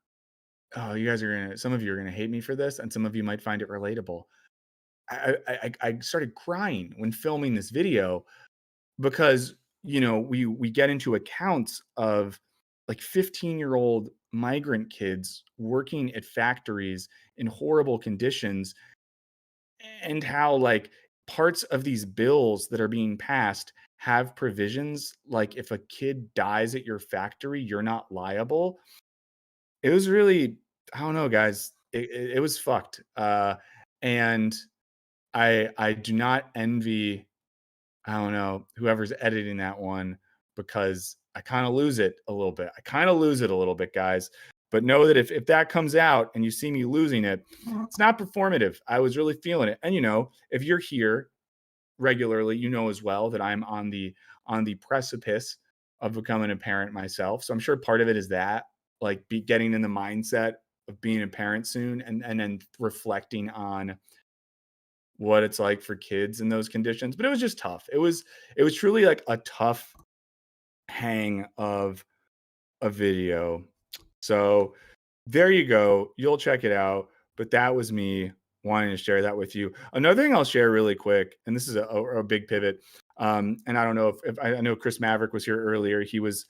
oh, you guys are going to, some of you are going to hate me for this, and some of you might find it relatable. I started crying when filming this video because, you know, we get into accounts of like 15-year-old migrant kids working at factories in horrible conditions, and how like parts of these bills that are being passed have provisions like if a kid dies at your factory, you're not liable. It was really, I don't know, guys. It was fucked. And I do not envy, I don't know, whoever's editing that one, because I kind of lose it a little bit. Guys. But know that if that comes out and you see me losing it, it's not performative. I was really feeling it. And you know, if you're here regularly, you know as well that I'm on the precipice of becoming a parent myself. So I'm sure part of it is that, like, getting in the mindset of being a parent soon, and then reflecting on what it's like for kids in those conditions. But it was just tough. It was truly like a tough hang of a video. So there you go. You'll check it out. But that was me wanting to share that with you. Another thing I'll share really quick, and this is a big pivot. And I don't know if I know Chris Maverick was here earlier. He was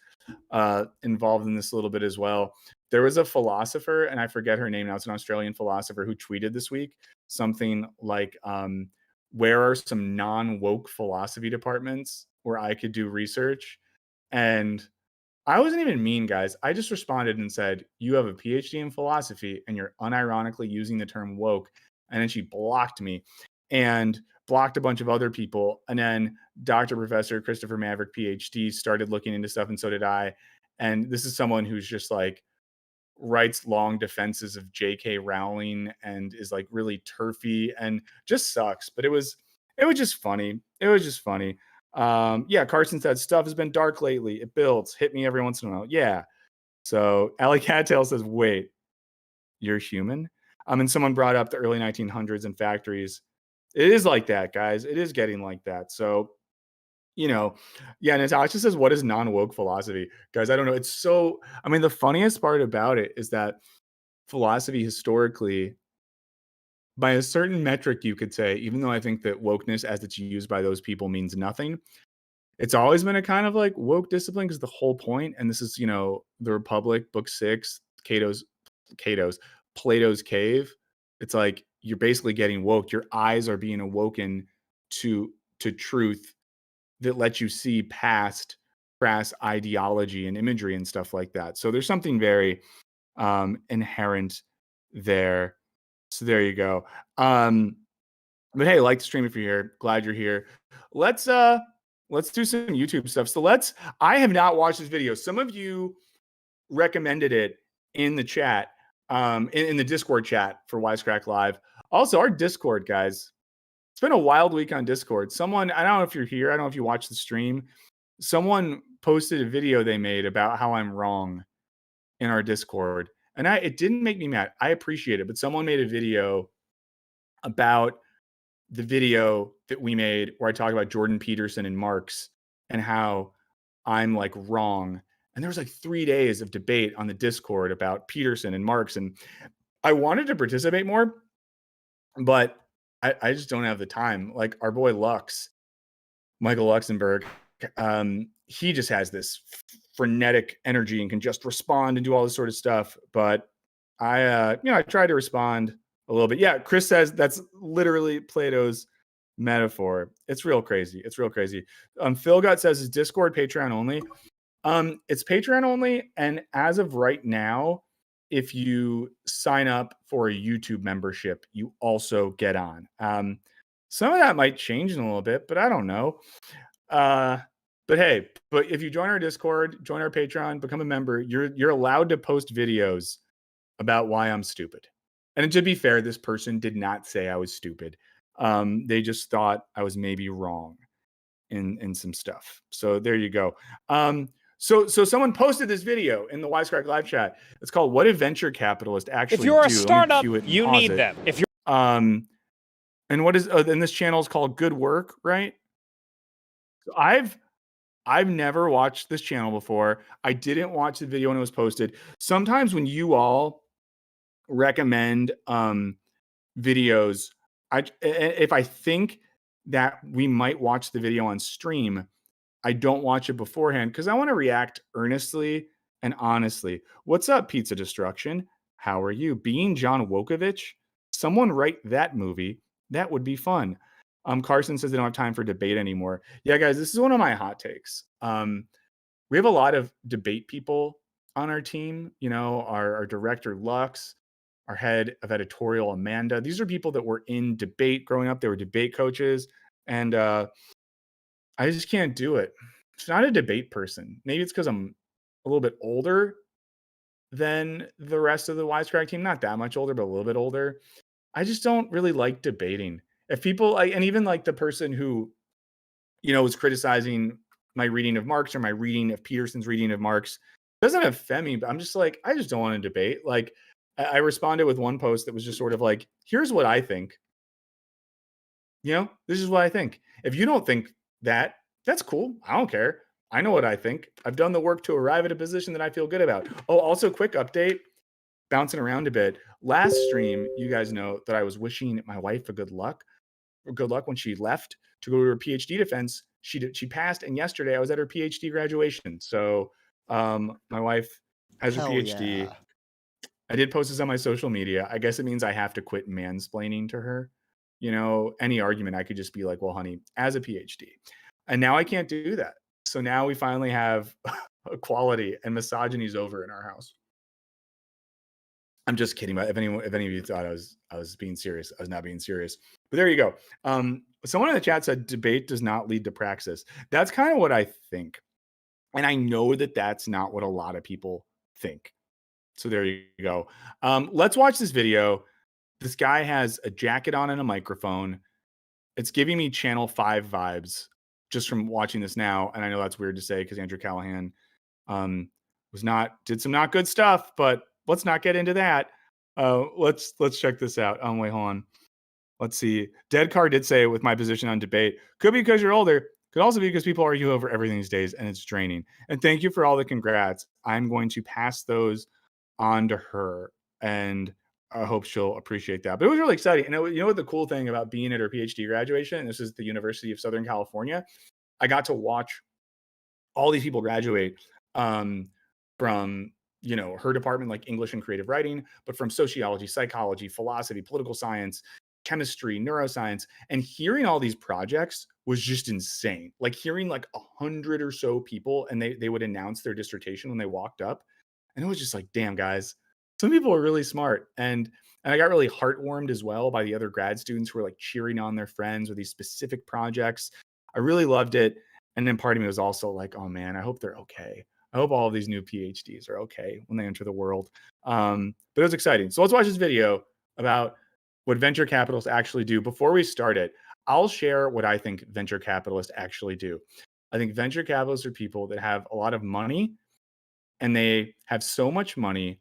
involved in this a little bit as well. There was a philosopher, and I forget her name now. It's an Australian philosopher who tweeted this week something like, where are some non-woke philosophy departments where I could do research? And I wasn't even mean, guys. I just responded and said, you have a PhD in philosophy and you're unironically using the term woke. And then she blocked me and blocked a bunch of other people. And then Dr. Professor Christopher Maverick, PhD, started looking into stuff, and so did I. And this is someone who's just like writes long defenses of J.K. Rowling and is like really turfy and just sucks. But it was just funny. Yeah, Carson said stuff has been dark lately. It builds, hit me every once in a while. Yeah. So Allie Cattail says, wait, you're human? And someone brought up the early 1900s and factories. It is like that, guys. It is getting like that. So, you know, yeah. And Natasha says, what is non-woke philosophy? Guys, I don't know. It's so, I mean, the funniest part about it is that philosophy historically, by a certain metric, you could say, even though I think that wokeness as it's used by those people means nothing, it's always been a kind of like woke discipline, because the whole point, and this is, you know, The Republic, book 6, Plato's cave. It's like you're basically getting woke. Your eyes are being awoken to truth that lets you see past crass ideology and imagery and stuff like that. So there's something very inherent there. So there you go. But hey, like the stream if you're here. Glad you're here. Let's do some YouTube stuff. So I have not watched this video. Some of you recommended it in the chat, in the Discord chat for Wisecrack Live. Also, our Discord, guys. It's been a wild week on Discord. Someone, I don't know if you're here, I don't know if you watched the stream. Someone posted a video they made about how I'm wrong in our Discord. And it didn't make me mad. I appreciate it. But someone made a video about the video that we made where I talk about Jordan Peterson and Marx and how I'm like wrong. And there was like 3 days of debate on the Discord about Peterson and Marx. And I wanted to participate more, but I just don't have the time. Like our boy Lux, Michael Luxembourg, he just has this frenetic energy and can just respond and do all this sort of stuff. But I try to respond a little bit. Yeah, Chris says that's literally Plato's metaphor. It's real crazy. It's real crazy. Phil Gut says is Discord Patreon only. It's Patreon only, and as of right now, if you sign up for a YouTube membership, you also get on. Some of that might change in a little bit, but I don't know. But hey, if you join our Discord, join our Patreon, become a member, you're allowed to post videos about why I'm stupid. And to be fair, this person did not say I was stupid. They just thought I was maybe wrong in some stuff. So there you go. So someone posted this video in the Wisecrack live chat. It's called "What a Venture Capitalist Actually Do." If you're a startup, you need them. If you're and what is and this channel is called Good Work, right? So I've never watched this channel before. I didn't watch the video when it was posted. Sometimes when you all recommend videos, if I think that we might watch the video on stream, I don't watch it beforehand because I want to react earnestly and honestly. What's up, Pizza Destruction? How are you? Being John Wokovich? Someone write that movie. That would be fun. Carson says they don't have time for debate anymore. Yeah, guys, this is one of my hot takes. We have a lot of debate people on our team. You know, our director, Lux, our head of editorial, Amanda. These are people that were in debate growing up. They were debate coaches. And I just can't do it. It's not a debate person. Maybe it's because I'm a little bit older than the rest of the Wisecrack team. Not that much older, but a little bit older. I just don't really like debating. If people, and even like the person who, was criticizing my reading of Marx or my reading of Peterson's reading of Marx, doesn't offend me, but I'm just like, I just don't want to debate. Like, I responded with one post that was just sort of like, here's what I think. This is what I think. If you don't think that, that's cool. I don't care. I know what I think. I've done the work to arrive at a position that I feel good about. Oh, also quick update, bouncing around a bit. Last stream, you guys know that I was wishing my wife a good luck when she left to go to her PhD defense. She passed, and yesterday I was at her PhD graduation. So my wife has her PhD. Yeah. I did post this on my social media. I guess it means I have to quit mansplaining to her. Any argument, I could just be like, well, honey, as a PhD. And now I can't do that. So now we finally have equality, and misogyny is over in our house. I'm just kidding. If any of you thought I was being serious, I was not being serious. But there you go. Someone in the chat said debate does not lead to praxis. That's kind of what I think. And I know that that's not what a lot of people think. So there you go. Let's watch this video. This guy has a jacket on and a microphone. It's giving me Channel 5 vibes just from watching this now. And I know that's weird to say because Andrew Callahan did some not good stuff, but let's not get into that. Let's check this out. Wait, hold on. Let's see. Dead Car did say with my position on debate, could be because you're older. Could also be because people argue over everything these days and it's draining. And thank you for all the congrats. I'm going to pass those on to her, and I hope she'll appreciate that. But it was really exciting. And you know what the cool thing about being at her PhD graduation, and this is the University of Southern California, I got to watch all these people graduate from her department, like English and creative writing, but from sociology, psychology, philosophy, political science, chemistry, neuroscience, and hearing all these projects was just insane. Like hearing like 100 or so people, and they would announce their dissertation when they walked up. And it was just like, damn, guys, some people are really smart. And I got really heartwarmed as well by the other grad students who were like cheering on their friends with these specific projects. I really loved it. And then part of me was also like, oh man, I hope they're okay. I hope all of these new PhDs are okay when they enter the world. But it was exciting. So let's watch this video about what venture capitalists actually do. Before we start it, I'll share what I think venture capitalists actually do. I think venture capitalists are people that have a lot of money, and they have so much money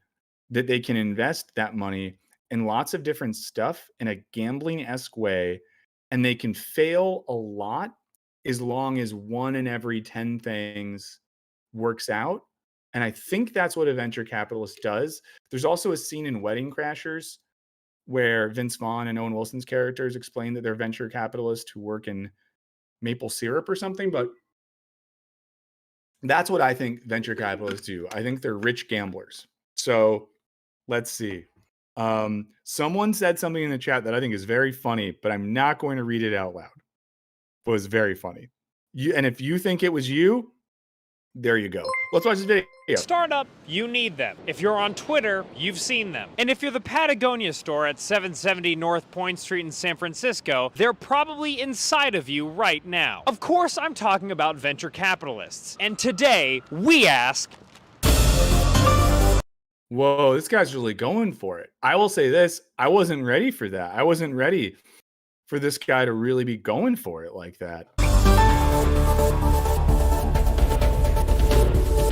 that they can invest that money in lots of different stuff in a gambling-esque way, and they can fail a lot as long as 1 in every 10 things works out. And I think that's what a venture capitalist does. There's also a scene in Wedding Crashers where Vince Vaughn and Owen Wilson's characters explain that they're venture capitalists who work in maple syrup or something. But that's what I think venture capitalists do. I think they're rich gamblers. So let's see. Someone said something in the chat that I think is very funny, but I'm not going to read it out loud. It was very funny. And if you think it was you, there you go. Let's watch this video. Startup, you need them. If you're on Twitter, you've seen them. And if you're the Patagonia store at 770 North Point Street in San Francisco, they're probably inside of you right now. Of course, I'm talking about venture capitalists. And today, we ask... Whoa, this guy's really going for it. I will say this, I wasn't ready for that. I wasn't ready for this guy to really be going for it like that.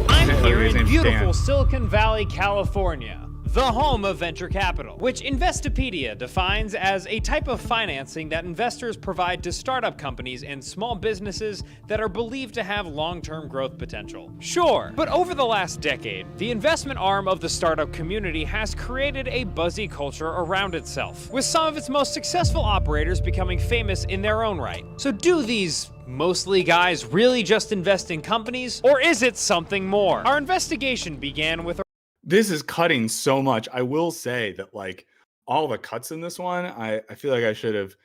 I'm here in beautiful Silicon Valley, California, the home of venture capital, which Investopedia defines as a type of financing that investors provide to startup companies and small businesses that are believed to have long-term growth potential. Sure, but over the last decade, the investment arm of the startup community has created a buzzy culture around itself, with some of its most successful operators becoming famous in their own right. So do these mostly guys really just invest in companies, or is it something more? Our investigation began with this is cutting so much. I will say that like all the cuts in this one, I feel like I should have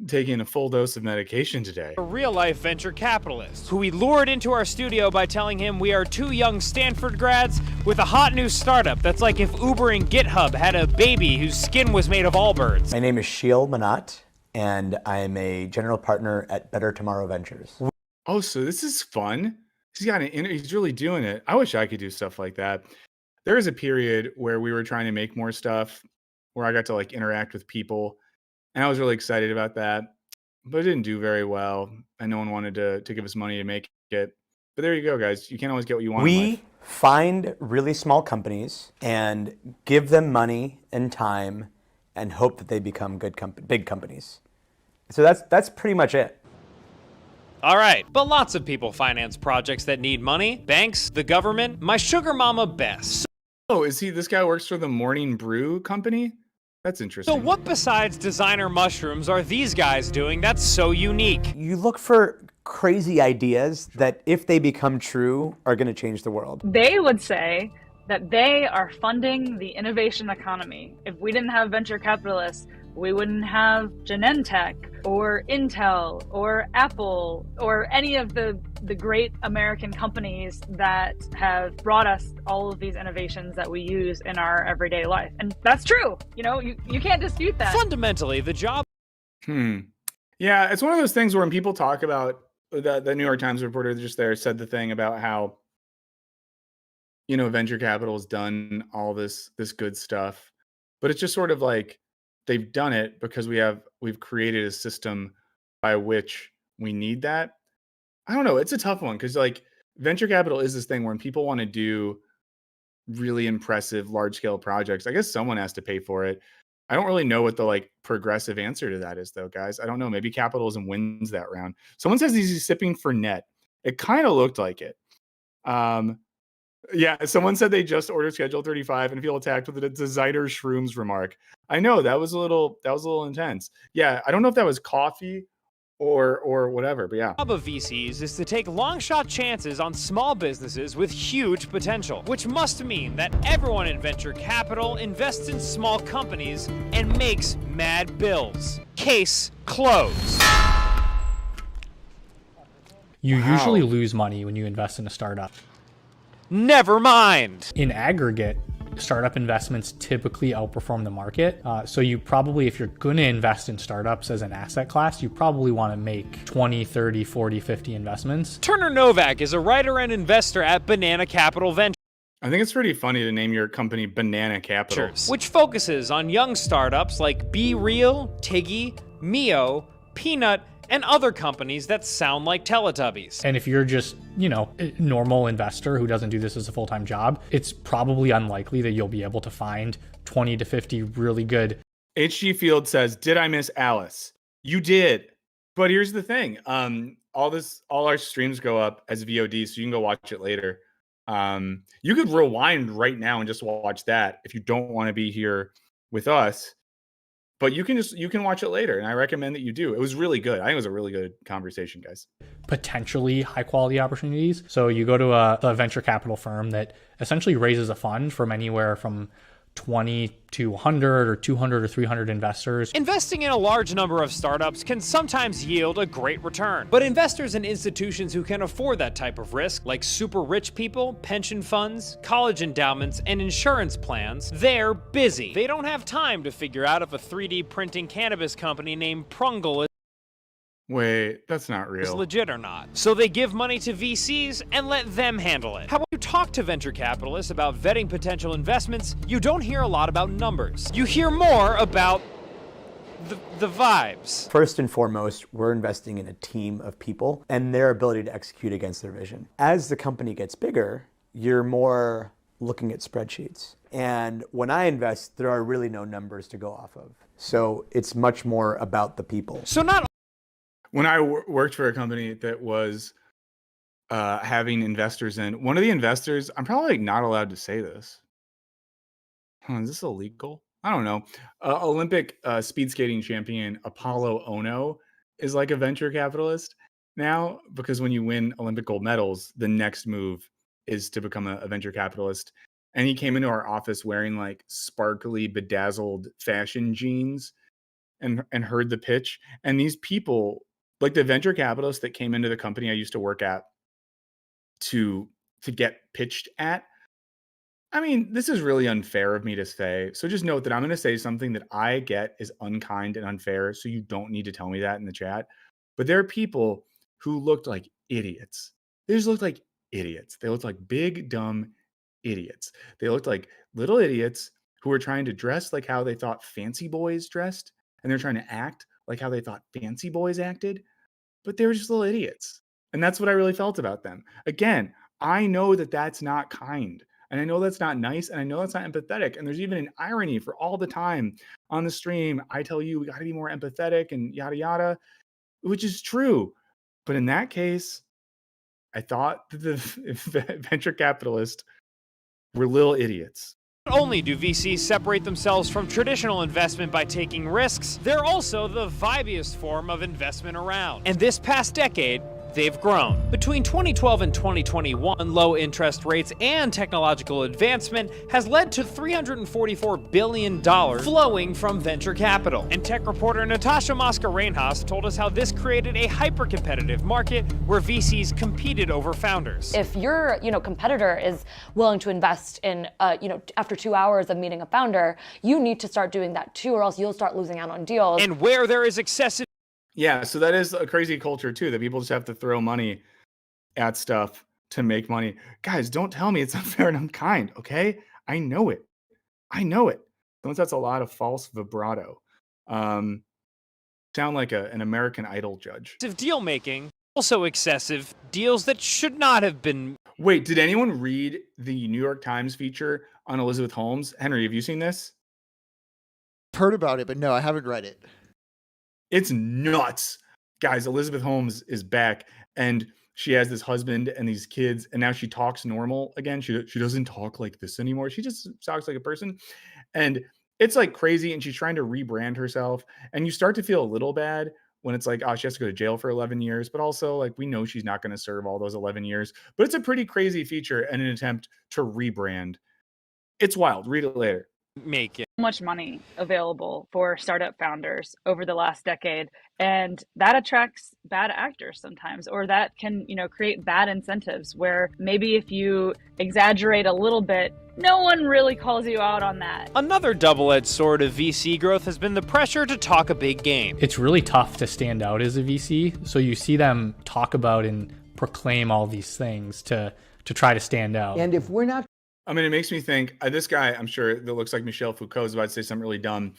taken a full dose of medication today. A real-life venture capitalist who we lured into our studio by telling him we are two young Stanford grads with a hot new startup that's like if Uber and GitHub had a baby whose skin was made of Allbirds. My name is Sheil Manat, and I am a general partner at Better Tomorrow Ventures. Oh, so this is fun. He's really doing it. I wish I could do stuff like that. There was a period where we were trying to make more stuff where I got to like interact with people, and I was really excited about that, but it didn't do very well, and no one wanted to give us money to make it. But there you go, guys. You can't always get what you want in life. We find really small companies and give them money and time and hope that they become big companies. So that's pretty much it. All right, but lots of people finance projects that need money. Banks, the government, my sugar mama Bess. Oh, this guy works for the Morning Brew company? That's interesting. So what besides designer mushrooms are these guys doing that's so unique? You look for crazy ideas that, if they become true, are going to change the world. They would say that they are funding the innovation economy. If we didn't have venture capitalists, we wouldn't have Genentech or Intel or Apple or any of the great American companies that have brought us all of these innovations that we use in our everyday life. And that's true. You know, you can't dispute that. Fundamentally, the job... Yeah, it's one of those things where when people talk about the New York Times reporter just there said the thing about how, you know, venture capital has done all this good stuff, but it's just sort of like they've done it because we've created a system by which we need that. I don't know. It's a tough one because like venture capital is this thing where when people want to do really impressive large scale projects, I guess someone has to pay for it. I don't really know what the like progressive answer to that is though, guys. I don't know. Maybe capitalism wins that round. Someone says he's sipping for net. It kind of looked like it. Yeah, someone said they just ordered Schedule 35 and feel attacked with a designer shrooms remark. I know that was a little intense. Yeah, I don't know if that was coffee or whatever, but yeah. The job of VCs is to take long shot chances on small businesses with huge potential, which must mean that everyone in venture capital invests in small companies and makes mad bills. Case closed. You usually lose money when you invest in a startup. Never mind. In aggregate, startup investments typically outperform the market. So you probably, if you're going to invest in startups as an asset class, you probably want to make 20, 30, 40, 50 investments. Turner Novak is a writer and investor at Banana Capital Ventures. I think it's pretty funny to name your company Banana Capital, which focuses on young startups like Be Real, Tiggy, Mio, Peanut, and other companies that sound like Teletubbies. And if you're just, you know, a normal investor who doesn't do this as a full-time job, it's probably unlikely that you'll be able to find 20 to 50 really good. HG Field says, did I miss Alice? You did. But here's the thing. All our streams go up as VOD, so you can go watch it later. You could rewind right now and just watch that if you don't want to be here with us. But you can watch it later, and I recommend that you do. It was really good. I think it was a really good conversation, guys. Potentially high quality opportunities. So you go to a venture capital firm that essentially raises a fund from anywhere from 20 to 100 or 200 or 300 investors. Investing in a large number of startups can sometimes yield a great return. But investors and institutions who can afford that type of risk, like super rich people, pension funds, college endowments, and insurance plans, they're busy. They don't have time to figure out if a 3D printing cannabis company named Prungle Wait, that's not is real. legit or not. So they give money to VCs and let them handle it. How about you talk to venture capitalists about vetting potential investments? You don't hear a lot about numbers. You hear more about the vibes. First and foremost, we're investing in a team of people and their ability to execute against their vision. As the company gets bigger, you're more looking at spreadsheets. And when I invest, there are really no numbers to go off of. So it's much more about the people. So not When I worked for a company that was having investors in, one of the investors, I'm probably not allowed to say this. Is this illegal? I don't know. Olympic speed skating champion Apollo Ono is like a venture capitalist now, because when you win Olympic gold medals, the next move is to become a venture capitalist. And he came into our office wearing like sparkly, bedazzled fashion jeans and heard the pitch. And these people, like the venture capitalists that came into the company I used to work at to get pitched at. I mean, this is really unfair of me to say. So just note that I'm going to say something that I get is unkind and unfair. So you don't need to tell me that in the chat. But there are people who looked like idiots. They just looked like idiots. They looked like big, dumb idiots. They looked like little idiots who were trying to dress like how they thought fancy boys dressed. And they're trying to act like how they thought fancy boys acted. But they were just little idiots. And that's what I really felt about them. Again, I know that that's not kind. And I know that's not nice. And I know that's not empathetic. And there's even an irony for all the time on the stream. I tell you, we got to be more empathetic and yada, yada, which is true. But in that case, I thought that the venture capitalists were little idiots. Not only do VCs separate themselves from traditional investment by taking risks, they're also the vibiest form of investment around. And this past decade, they've grown. Between 2012 and 2021, low interest rates and technological advancement has led to $344 billion flowing from venture capital. And tech reporter Natasha Mascarenhas told us how this created a hyper-competitive market where VCs competed over founders. If your competitor is willing to invest in, after 2 hours of meeting a founder, you need to start doing that too, or else you'll start losing out on deals. And where there is excessive Yeah, so that is a crazy culture too, that people just have to throw money at stuff to make money. Guys, don't tell me it's unfair and unkind, okay? I know it. That's a lot of false vibrato. Sound like an American Idol judge. deal making, also excessive deals that should not have been. Wait, did anyone read the New York Times feature on Elizabeth Holmes? Henry, have you seen this? Heard about it, but no, I haven't read it. It's nuts. Guys, Elizabeth Holmes is back and she has this husband and these kids, and now she talks normal again. She doesn't talk like this anymore. She just talks like a person. And it's like crazy, and she's trying to rebrand herself. And you start to feel a little bad when it's like, oh, she has to go to jail for 11 years. But also, like, we know she's not going to serve all those 11 years. But it's a pretty crazy feature and an attempt to rebrand. It's wild. Read it later. Make it. Much money available for startup founders over the last decade, and that attracts bad actors sometimes, or that can create bad incentives where maybe if you exaggerate a little bit, no one really calls you out on that. Another double-edged sword of VC growth has been the pressure to talk a big game. It's really tough to stand out as a VC, so you see them talk about and proclaim all these things to try to stand out. And if we're not it makes me think this guy, I'm sure, that looks like Michel Foucault is about to say something really dumb.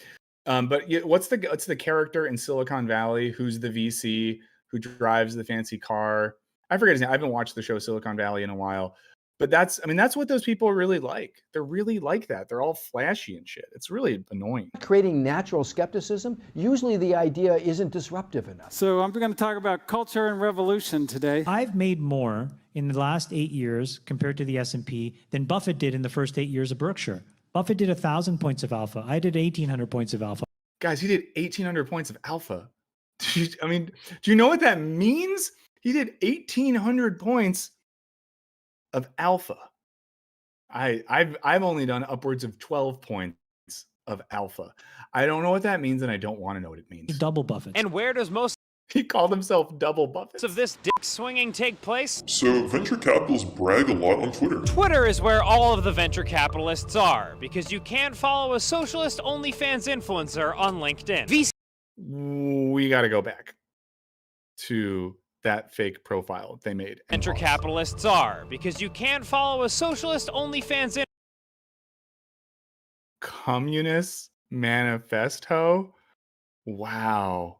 But what's the character in Silicon Valley who's the VC who drives the fancy car? I forget his name. I haven't watched the show Silicon Valley in a while. But that's what those people are really like. They're really like that. They're all flashy and shit. It's really annoying. creating natural skepticism, usually the idea isn't disruptive enough. So I'm going to talk about culture and revolution today. I've made more in the last 8 years compared to the S&P than Buffett did in the first 8 years of Berkshire. Buffett did 1,000 points of alpha. I did 1,800 points of alpha. Guys, he did 1,800 points of alpha. I mean, do you know what that means? He did 1,800 points of alpha. I've only done upwards of 12 points of alpha. I don't know what that means, and I don't want to know what it means. Double Buffett. And where does most He called himself Double Buffett. of this dick swinging take place? So venture capitalists brag a lot on Twitter. Twitter is where all of the venture capitalists are, because you can't follow a socialist OnlyFans influencer on LinkedIn. We got to go back to that fake profile they made. Venture capitalists are, because you can't follow a socialist OnlyFans Communist Manifesto. Wow,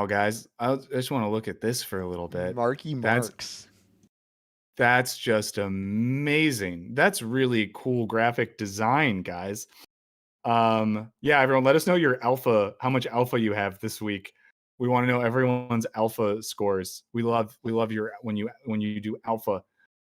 guys, I just want to look at this for a little bit. Marky Marks. That's just amazing. That's really cool graphic design, guys. Yeah, everyone, let us know your alpha, how much alpha you have this week. We want to know everyone's alpha scores. We love your when you do alpha.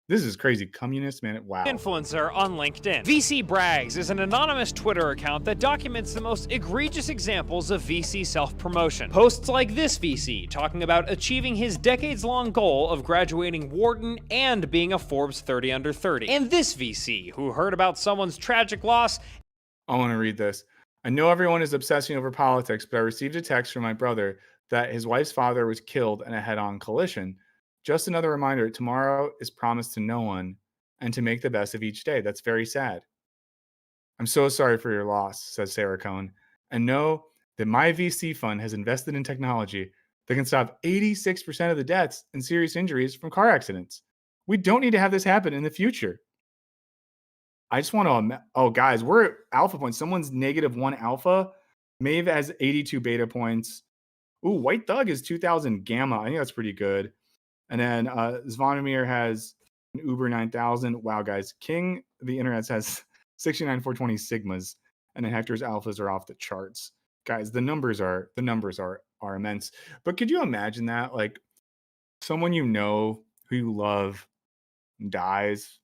This is crazy. Communist man. Wow. influencer on LinkedIn. VC Brags is an anonymous Twitter account that documents the most egregious examples of VC self-promotion. Posts like this VC talking about achieving his decades-long goal of graduating Wharton and being a Forbes 30 under 30. And this VC who heard about someone's tragic loss. I want to read this. I know everyone is obsessing over politics, but I received a text from my brother that his wife's father was killed in a head-on collision. Just another reminder, tomorrow is promised to no one, and to make the best of each day. That's very sad. I'm so sorry for your loss, says Sarah Cohn, and know that my VC fund has invested in technology that can stop 86% of the deaths and serious injuries from car accidents. We don't need to have this happen in the future. I just want to, oh guys, we're at alpha points. Someone's -1 alpha. Maeve has 82 beta points. Ooh, White Thug is 2,000 gamma. I think that's pretty good. And then Zvonimir has an Uber 9,000. Wow, guys. King, the internet has 69,420 sigmas. And then Hector's alphas are off the charts. Guys, the numbers are immense. But could you imagine that? Like someone you know who you love dies,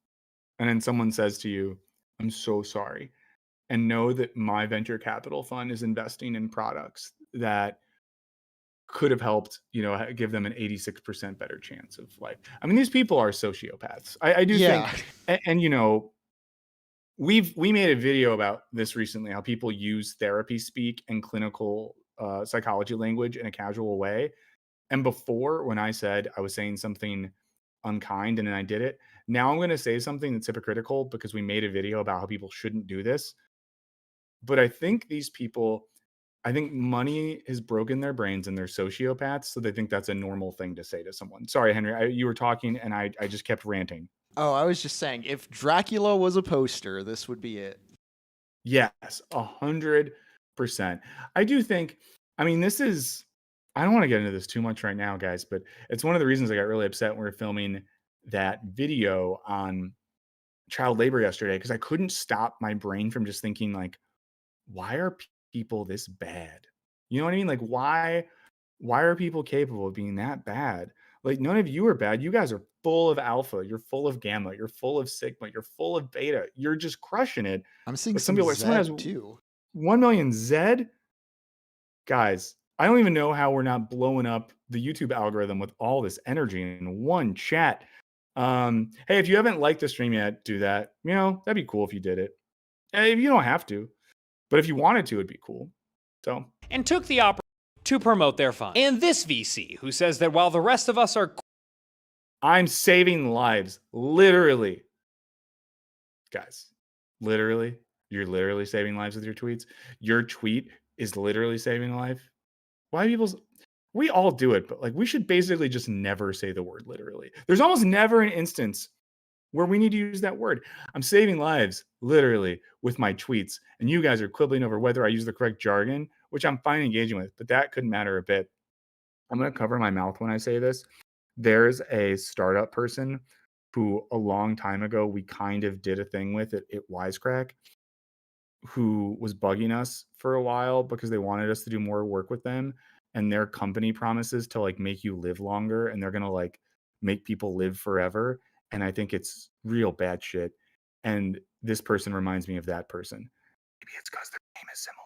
and then someone says to you, I'm so sorry. And know that my venture capital fund is investing in products that could have helped, give them an 86% better chance of life. I mean, these people are sociopaths. I do think, and we made a video about this recently, how people use therapy speak and clinical psychology language in a casual way. And before, when I said I was saying something unkind and then I did it, now I'm going to say something that's hypocritical because we made a video about how people shouldn't do this. But I think these people, money has broken their brains and they're sociopaths. So they think that's a normal thing to say to someone. Sorry, Henry, you were talking and I just kept ranting. Oh, I was just saying, if Dracula was a poster, this would be it. Yes, 100%. I do think, I don't want to get into this too much right now, guys, but it's one of the reasons I got really upset when we were filming that video on child labor yesterday, because I couldn't stop my brain from just thinking like, why are people this bad? You know what I mean? Like, why are people capable of being that bad? Like, none of you are bad. You guys are full of alpha. You're full of gamma. You're full of sigma. You're full of beta. You're just crushing it. I'm seeing some people Z too. 1 million Z. Guys, I don't even know how we're not blowing up the YouTube algorithm with all this energy in one chat. Hey, if you haven't liked the stream yet, do that. That'd be cool if you did it. If you don't have to, but if you wanted to, it'd be cool. So, and took the opportunity to promote their fund. And this VC who says that while the rest of us are, I'm saving lives, literally. Guys, literally, you're literally saving lives with your tweets. Your tweet is literally saving a life. Why we all do it, but like we should basically just never say the word literally. There's almost never an instance where we need to use that word. I'm saving lives literally with my tweets, and you guys are quibbling over whether I use the correct jargon, which I'm fine engaging with, but that couldn't matter a bit. I'm going to cover my mouth when I say this. There's a startup person who a long time ago we kind of did a thing with at Wisecrack, who was bugging us for a while because they wanted us to do more work with them, and their company promises to like make you live longer, and they're going to like make people live forever. And I think it's real bad shit. And this person reminds me of that person. Maybe it's because their name is similar.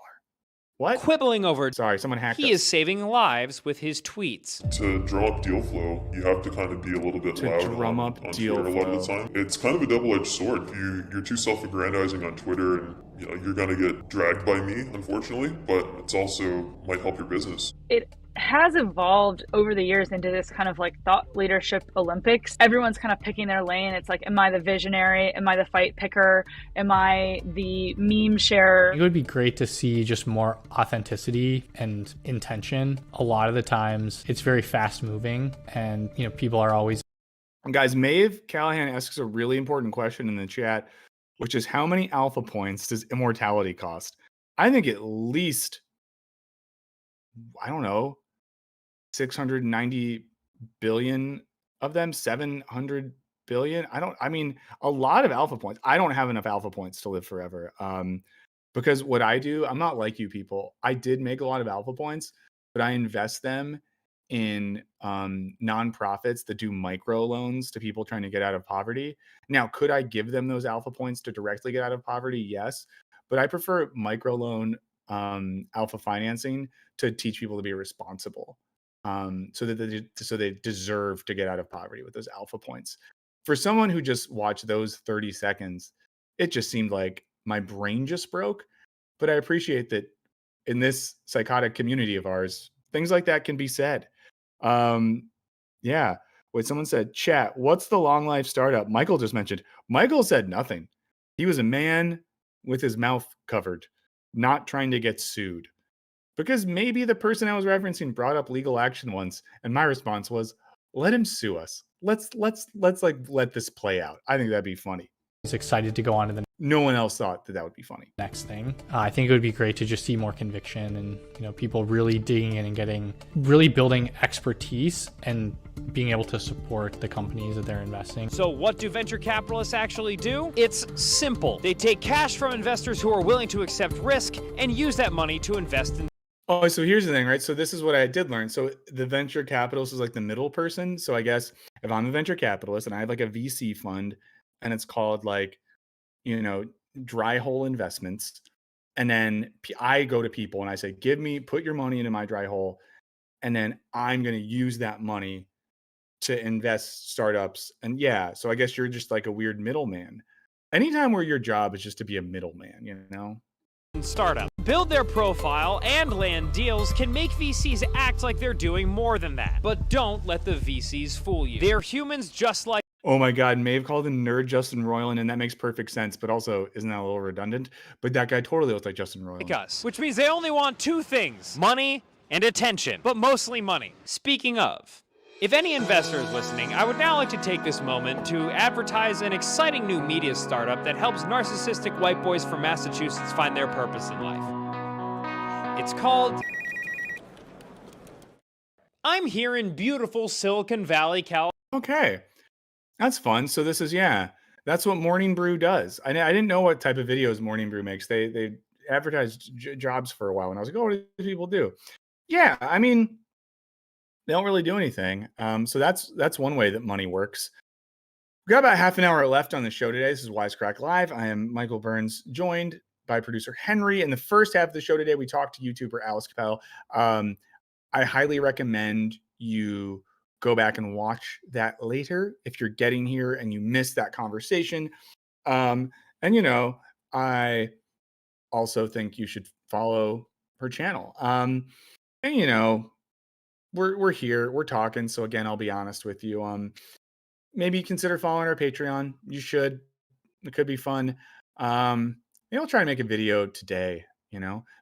What? Quibbling over. Sorry, someone hacked He us. is saving lives with his tweets. To drum up deal flow, you have to kind of be a little bit loud on Twitter a lot of the time. It's kind of a double-edged sword. You're too self-aggrandizing on Twitter, and you're gonna get dragged by me, unfortunately. But it's also might help your business. It has evolved over the years into this kind of like thought leadership Olympics. Everyone's kind of picking their lane. It's like, am I the visionary? Am I the fight picker? Am I the meme sharer? It would be great to see just more authenticity and intention. A lot of the times it's very fast moving, and people are always. And guys, Maeve Callahan asks a really important question in the chat, which is, how many alpha points does immortality cost? I think at least, I don't know, 690 billion of them, 700 billion. I mean, a lot of alpha points. I don't have enough alpha points to live forever. Because what I do, I'm not like you people. I did make a lot of alpha points, but I invest them in nonprofits that do micro loans to people trying to get out of poverty. Now, could I give them those alpha points to directly get out of poverty? Yes, but I prefer micro loan alpha financing to teach people to be responsible. So they deserve to get out of poverty with those alpha points. For someone who just watched those 30 seconds, it just seemed like my brain just broke. But I appreciate that in this psychotic community of ours, things like that can be said. Yeah. Wait, someone said, chat, what's the long life startup? Michael just mentioned. Michael said nothing. He was a man with his mouth covered, not trying to get sued. Because maybe the person I was referencing brought up legal action once, and my response was, let him sue us. Let's like let this play out. I think that'd be funny. Excited to go on to the No one else thought that would be funny. next thing. I think it would be great to just see more conviction and people really digging in and really building expertise and being able to support the companies that they're investing. So what do venture capitalists actually do? It's simple. They take cash from investors who are willing to accept risk and use that money to invest in. Oh, so here's the thing, right? So this is what I did learn. So the venture capitalist is like the middle person. So I guess if I'm a venture capitalist and I have like a VC fund and it's called like, dry hole investments. And then I go to people and I say, put your money into my dry hole. And then I'm going to use that money to invest startups. And yeah, so I guess you're just like a weird middleman. Anytime where your job is just to be a middleman, Startup. Build their profile and land deals can make VCs act like they're doing more than that. But don't let the VCs fool you. They're humans just like. Oh my God, Maeve called him nerd Justin Roiland, and that makes perfect sense. But also, isn't that a little redundant? But that guy totally looks like Justin Roiland. Like us. Which means they only want two things: money and attention, but mostly money. Speaking of, if any investor is listening, I would now like to take this moment to advertise an exciting new media startup that helps narcissistic white boys from Massachusetts find their purpose in life. It's called... I'm here in beautiful Silicon Valley, California. Okay, that's fun. So this is, that's what Morning Brew does. I didn't know what type of videos Morning Brew makes. They advertised jobs for a while, and I was like, oh, what do these people do? Yeah, I mean, they don't really do anything. So that's one way that money works. We've got about half an hour left on the show today. This is Wisecrack Live. I am Michael Burns, joined by producer Henry. In the first half of the show today, we talked to YouTuber Alice Cappelle. I highly recommend you go back and watch that later if you're getting here and you missed that conversation. And I also think you should follow her channel. And we're here, we're talking. So again, I'll be honest with you. Maybe consider following our Patreon. You should. It could be fun. Maybe I'll try to make a video today.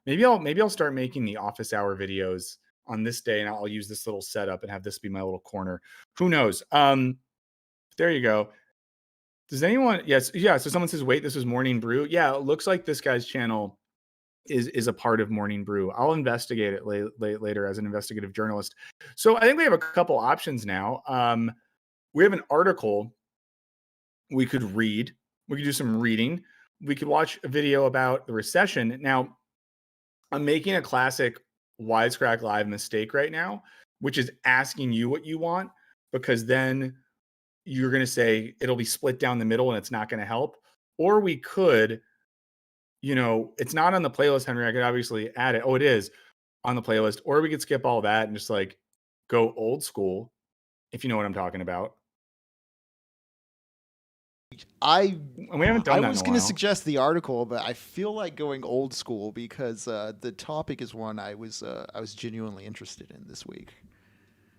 Maybe I'll start making the office hour videos on this day, and I'll use this little setup and have this be my little corner. Who knows? There you go. Does anyone? Yes. Yeah. So someone says, wait, this is Morning Brew. Yeah. It looks like this guy's channel is a part of Morning Brew. I'll investigate it later as an investigative journalist. So I think we have a couple options now. We have an article we could read. We could do some reading. We could watch a video about the recession. Now, I'm making a classic Wisecrack Live mistake right now, which is asking you what you want, because then you're going to say it'll be split down the middle and it's not going to help. Or we could, it's not on the playlist, Henry. I could obviously add it. Oh, it is on the playlist. Or we could skip all that and just like go old school, if you know what I'm talking about. We haven't done that. I was going to suggest the article, but I feel like going old school because the topic is one I was genuinely interested in this week.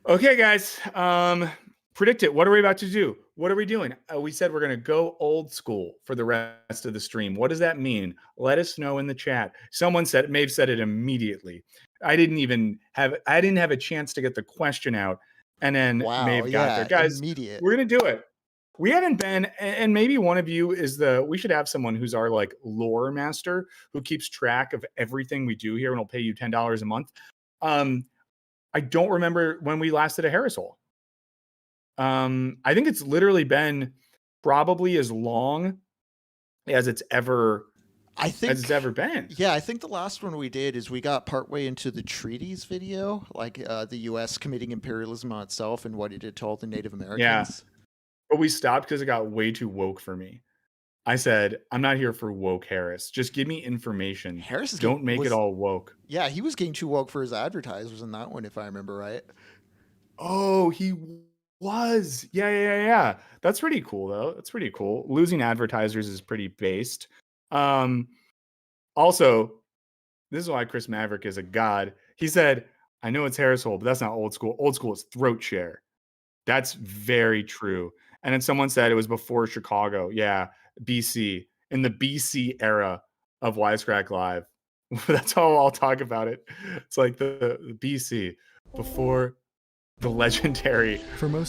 Okay, guys. Predict it. What are we about to do? What are we doing? We said we're going to go old school for the rest of the stream. What does that mean? Let us know in the chat. Someone said, Maeve said it immediately. I didn't have a chance to get the question out, and then Maeve got there. Guys, immediate. We're going to do it. We haven't been, and maybe one of you is we should have someone who's our like lore master who keeps track of everything we do here and will pay you $10 a month. I don't remember when we last did a Harris hole. I think it's literally been probably as long as it's ever been. Yeah, I think the last one we did is we got partway into the treaties video, like the U.S. committing imperialism on itself and what it did to all the Native Americans. Yeah. But we stopped because it got way too woke for me. I said, I'm not here for woke Harris. Just give me information. Don't make it all woke. Yeah, he was getting too woke for his advertisers in that one, if I remember right. Oh, he was. Yeah. That's pretty cool, though. That's pretty cool. Losing advertisers is pretty based. Also, this is why Chris Maverick is a god. He said, I know it's Harris hole, but that's not old school. Old school is throat share. That's very true. And then someone said it was before Chicago. Yeah, BC. In the BC era of Wisecrack Live. That's how I'll talk about it. It's like the BC before the legendary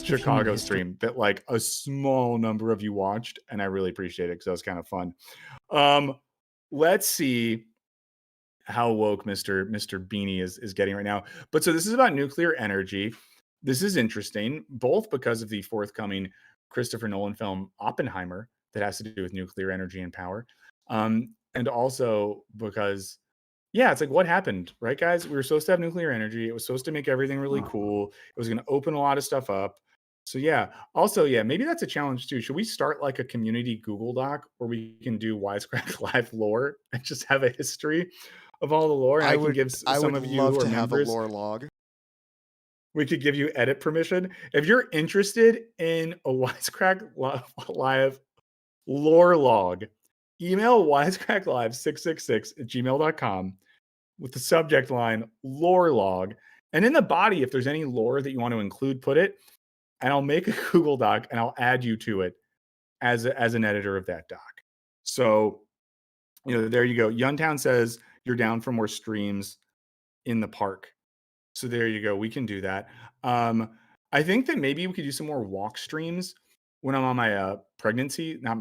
Chicago stream that like a small number of you watched. And I really appreciate it because that was kind of fun. Let's see how woke Mr. Beanie is getting right now. But so this is about nuclear energy. This is interesting, both because of the forthcoming Christopher Nolan film Oppenheimer that has to do with nuclear energy and power. And also because, yeah, it's like what happened, right, guys? We were supposed to have nuclear energy. It was supposed to make everything really cool. It was going to open a lot of stuff up. So yeah, also, yeah, maybe that's a challenge too. Should we start like a community Google Doc where we can do Wisecrack Live lore and just have a history of all the lore? And I can give some of you who are members a lore log. We could give you edit permission. If you're interested in a Wisecrack Live lore log, email wisecracklive666@gmail.com with the subject line lore log. And in the body, if there's any lore that you want to include, put it. And I'll make a Google Doc and I'll add you to it as an editor of that doc. So, there you go. Yuntown says you're down for more streams in the park. So there you go. We can do that. I think that maybe we could do some more walk streams when I'm on my not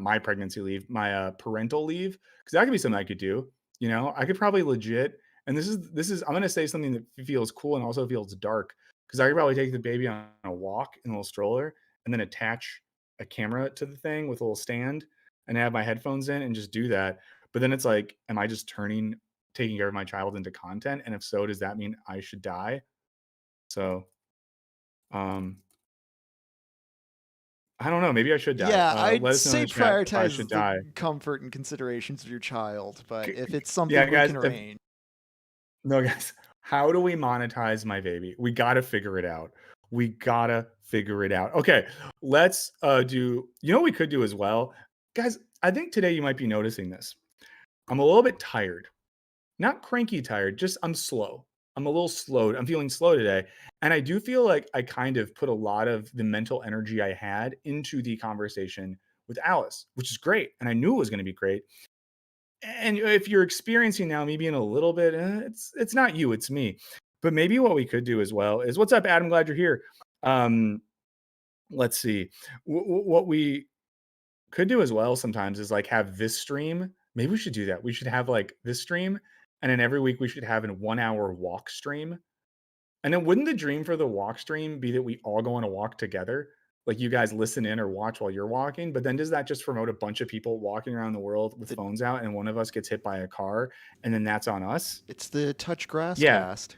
my pregnancy leave, my parental leave, because that could be something I could do. I could probably legit. And this is I'm going to say something that feels cool and also feels dark, because I could probably take the baby on a walk in a little stroller and then attach a camera to the thing with a little stand and have my headphones in and just do that. But then it's like, am I just taking care of my child into content? And if so, does that mean I should die? So, I don't know. Maybe I should die. Yeah, I'd say prioritize the comfort and considerations of your child. But if it's something we can arrange. No, guys. How do we monetize my baby? We got to figure it out. Okay, let's do, what we could do as well. Guys, I think today you might be noticing this. I'm a little bit tired. Not cranky tired, just I'm slow. I'm a little slow. I'm feeling slow today. And I do feel like I kind of put a lot of the mental energy I had into the conversation with Alice, which is great. And I knew it was going to be great. And if you're experiencing now me being a little bit, it's not you, it's me. But maybe what we could do as well is, what's up, Adam? Glad you're here. Let's see. What we could do as well sometimes is like have this stream. Maybe we should do that. We should have like this stream. And then every week we should have a 1 hour walk stream. And then wouldn't the dream for the walk stream be that we all go on a walk together? Like you guys listen in or watch while you're walking, but then does that just promote a bunch of people walking around the world with phones out and one of us gets hit by a car and then that's on us? It's the touch grass Yeah. cast.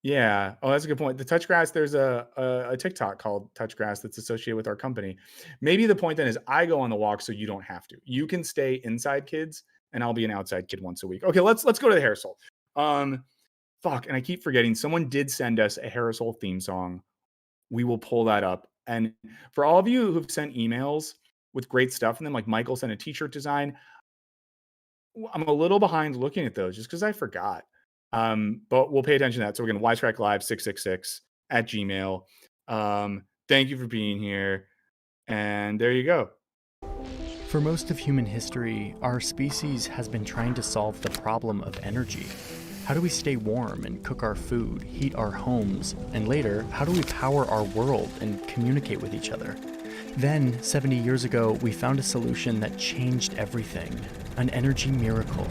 Yeah. Oh, that's a good point. The touch grass, there's a TikTok called touch grass that's associated with our company. Maybe the point then is I go on the walk so you don't have to. You can stay inside kids and I'll be an outside kid once a week. Okay, let's go to the hair soul. Fuck, and I keep forgetting. Someone did send us a hair soul theme song. We will pull that up. And for all of you who've sent emails with great stuff in them, like Michael sent a t-shirt design, I'm a little behind looking at those just because I forgot. But we'll pay attention to that. So we're going to Wisecrack Live 666 at Gmail. Thank you for being here. And there you go. For most of human history, our species has been trying to solve the problem of energy. How do we stay warm and cook our food, heat our homes, and later, how do we power our world and communicate with each other? Then, 70 years ago, we found a solution that changed everything, an energy miracle.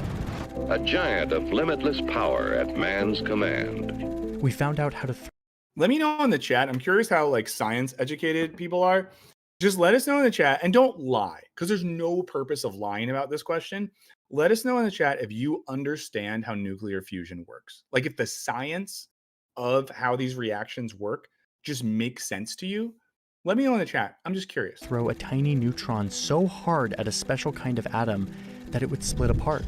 A giant of limitless power at man's command. We found out how to... Let me know in the chat. I'm curious how like science educated people are. Just let us know in the chat and don't lie because there's no purpose of lying about this question. Let us know in the chat if you understand how nuclear fusion works. Like if the science of how these reactions work just makes sense to you. Let me know in the chat. I'm just curious. Throw a tiny neutron so hard at a special kind of atom that it would split apart,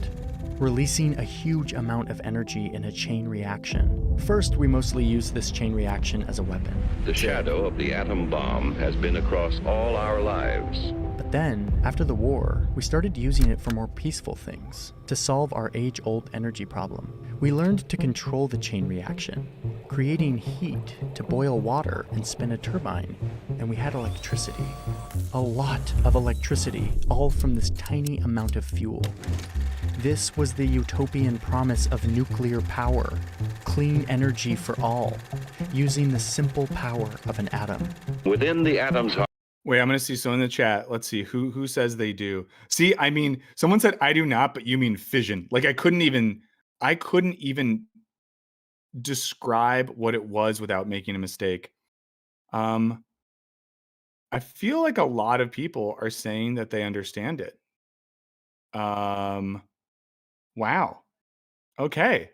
releasing a huge amount of energy in a chain reaction. First, we mostly use this chain reaction as a weapon. The shadow of the atom bomb has been across all our lives. But then, after the war, we started using it for more peaceful things, to solve our age-old energy problem. We learned to control the chain reaction, creating heat to boil water and spin a turbine, and we had electricity. A lot of electricity, all from this tiny amount of fuel. This was the utopian promise of nuclear power, clean energy for all, using the simple power of an atom. Within the atom's heart. Wait, I'm going to see someone in the chat. Let's see who says they do. See, I mean, someone said I do not, but you mean fission. Like I couldn't even describe what it was without making a mistake. I feel like a lot of people are saying that they understand it. Wow. Okay.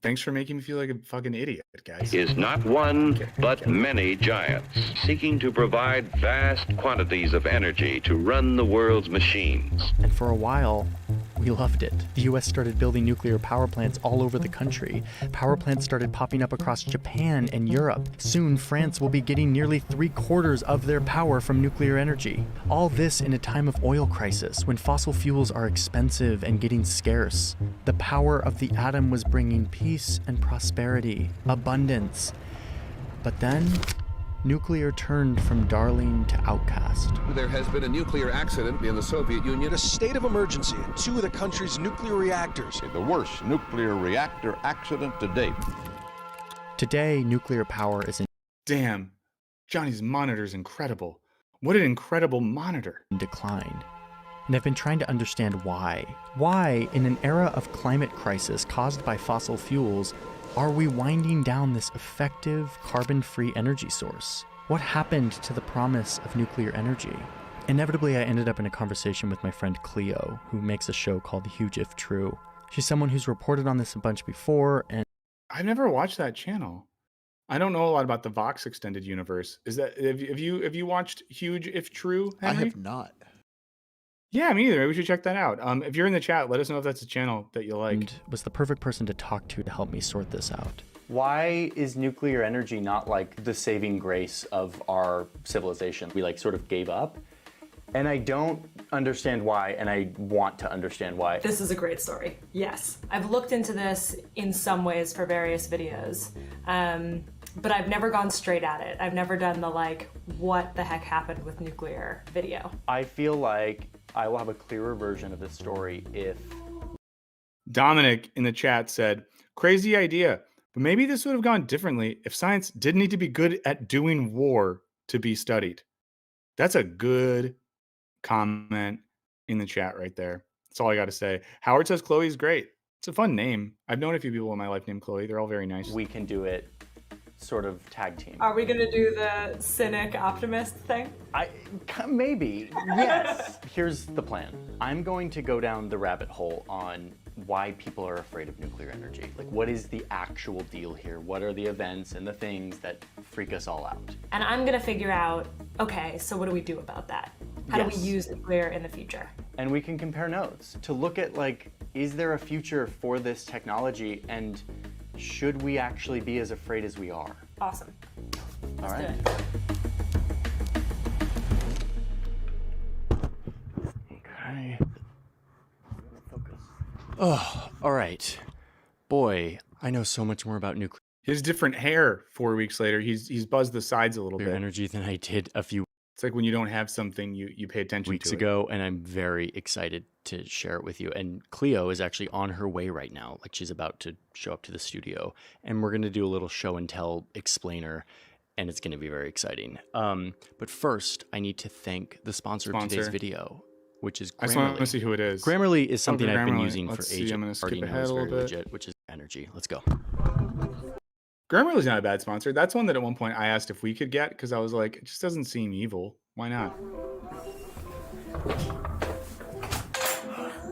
Thanks for making me feel like a fucking idiot, guys. Is not one, but many giants, seeking to provide vast quantities of energy to run the world's machines. And for a while, we loved it. The US started building nuclear power plants all over the country. Power plants started popping up across Japan and Europe. Soon, France will be getting nearly 3/4 of their power from nuclear energy. All this in a time of oil crisis, when fossil fuels are expensive and getting scarce. The power of the atom was bringing peace and prosperity, abundance. But then, nuclear turned from darling to outcast. There has been a nuclear accident in the Soviet Union. A state of emergency in 2 of the country's nuclear reactors. The worst nuclear reactor accident to date. Today, nuclear power is in... Damn, Johnny's monitor is incredible. What an incredible monitor. ...decline. And I've been trying to understand why. Why, in an era of climate crisis caused by fossil fuels, are we winding down this effective, carbon-free energy source? What happened to the promise of nuclear energy? Inevitably, I ended up in a conversation with my friend Cleo, who makes a show called Huge If True. She's someone who's reported on this a bunch before, and... I've never watched that channel. I don't know a lot about the Vox Extended Universe. Have you watched Huge If True, Henry? I have not. Yeah, me either. Maybe we should check that out. If you're in the chat, let us know if that's a channel that you like. And was the perfect person to talk to help me sort this out. Why is nuclear energy not like the saving grace of our civilization? We like sort of gave up. And I don't understand why, and I want to understand why. This is a great story. Yes. I've looked into this in some ways for various videos, but I've never gone straight at it. I've never done the like, what the heck happened with nuclear video. I feel like I will have a clearer version of this story if... Dominic in the chat said, crazy idea, but maybe this would have gone differently if science didn't need to be good at doing war to be studied. That's a good comment in the chat right there. That's all I got to say. Howard says Chloe's great. It's a fun name. I've known a few people in my life named Chloe. They're all very nice. We can do it sort of tag team. Are we gonna do the cynic optimist thing? Maybe, yes. Here's the plan. I'm going to go down the rabbit hole on why people are afraid of nuclear energy. Like, what is the actual deal here? What are the events and the things that freak us all out? And I'm gonna figure out, okay, so what do we do about that? How do we use nuclear in the future? And we can compare notes to look at, like, is there a future for this technology, and should we actually be as afraid as we are? Awesome. All right. Okay. Oh, all right. Boy, I know so much more about nuclear. His different hair 4 weeks later, he's buzzed the sides a little bit. Energy than I did a few. It's like when you don't have something, you pay attention weeks to it. ago, and I'm very excited to share it with you. And Cleo is actually on her way right now. Like, she's about to show up to the studio, and we're going to do a little show and tell explainer, and it's going to be very exciting. But first, I need to thank the sponsor of today's video, which is Grammarly. I just want to see who it is. Grammarly is something I've been Grammarly. using Let's for see, ages. I'm gonna skip Already ahead knows a little very bit. legit, which is energy. Let's go. Grammarly's not a bad sponsor. That's one that at one point I asked if we could get because I was like, it just doesn't seem evil. Why not?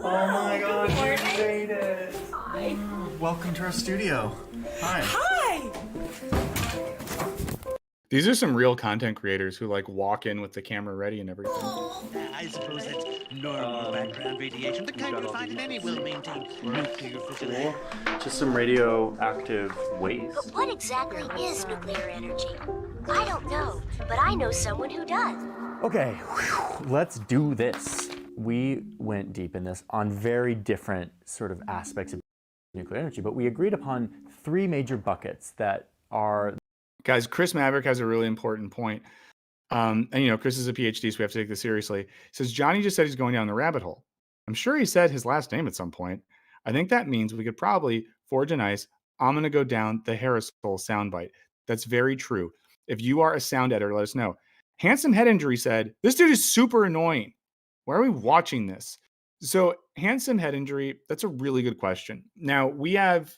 Oh my God, you made it. Hi. Welcome to our studio. Hi. Hi! These are some real content creators who like walk in with the camera ready and everything. I suppose that's normal background radiation, the kind you find in any well-maintained nuclear facility. Just some radioactive waste. But what exactly is nuclear energy? I don't know, but I know someone who does. Okay, let's do this. We went deep in this on very different sort of aspects of nuclear energy, but we agreed upon 3 major buckets that are... Guys, Chris Maverick has a really important point. And, you know, Chris is a PhD, so we have to take this seriously. He says, Johnny just said he's going down the rabbit hole. I'm sure he said his last name at some point. I think that means we could probably forge a nice, I'm going to go down the Harris hole soundbite. That's very true. If you are a sound editor, let us know. Handsome Head Injury said, this dude is super annoying. Why are we watching this? So Handsome Head Injury, that's a really good question. Now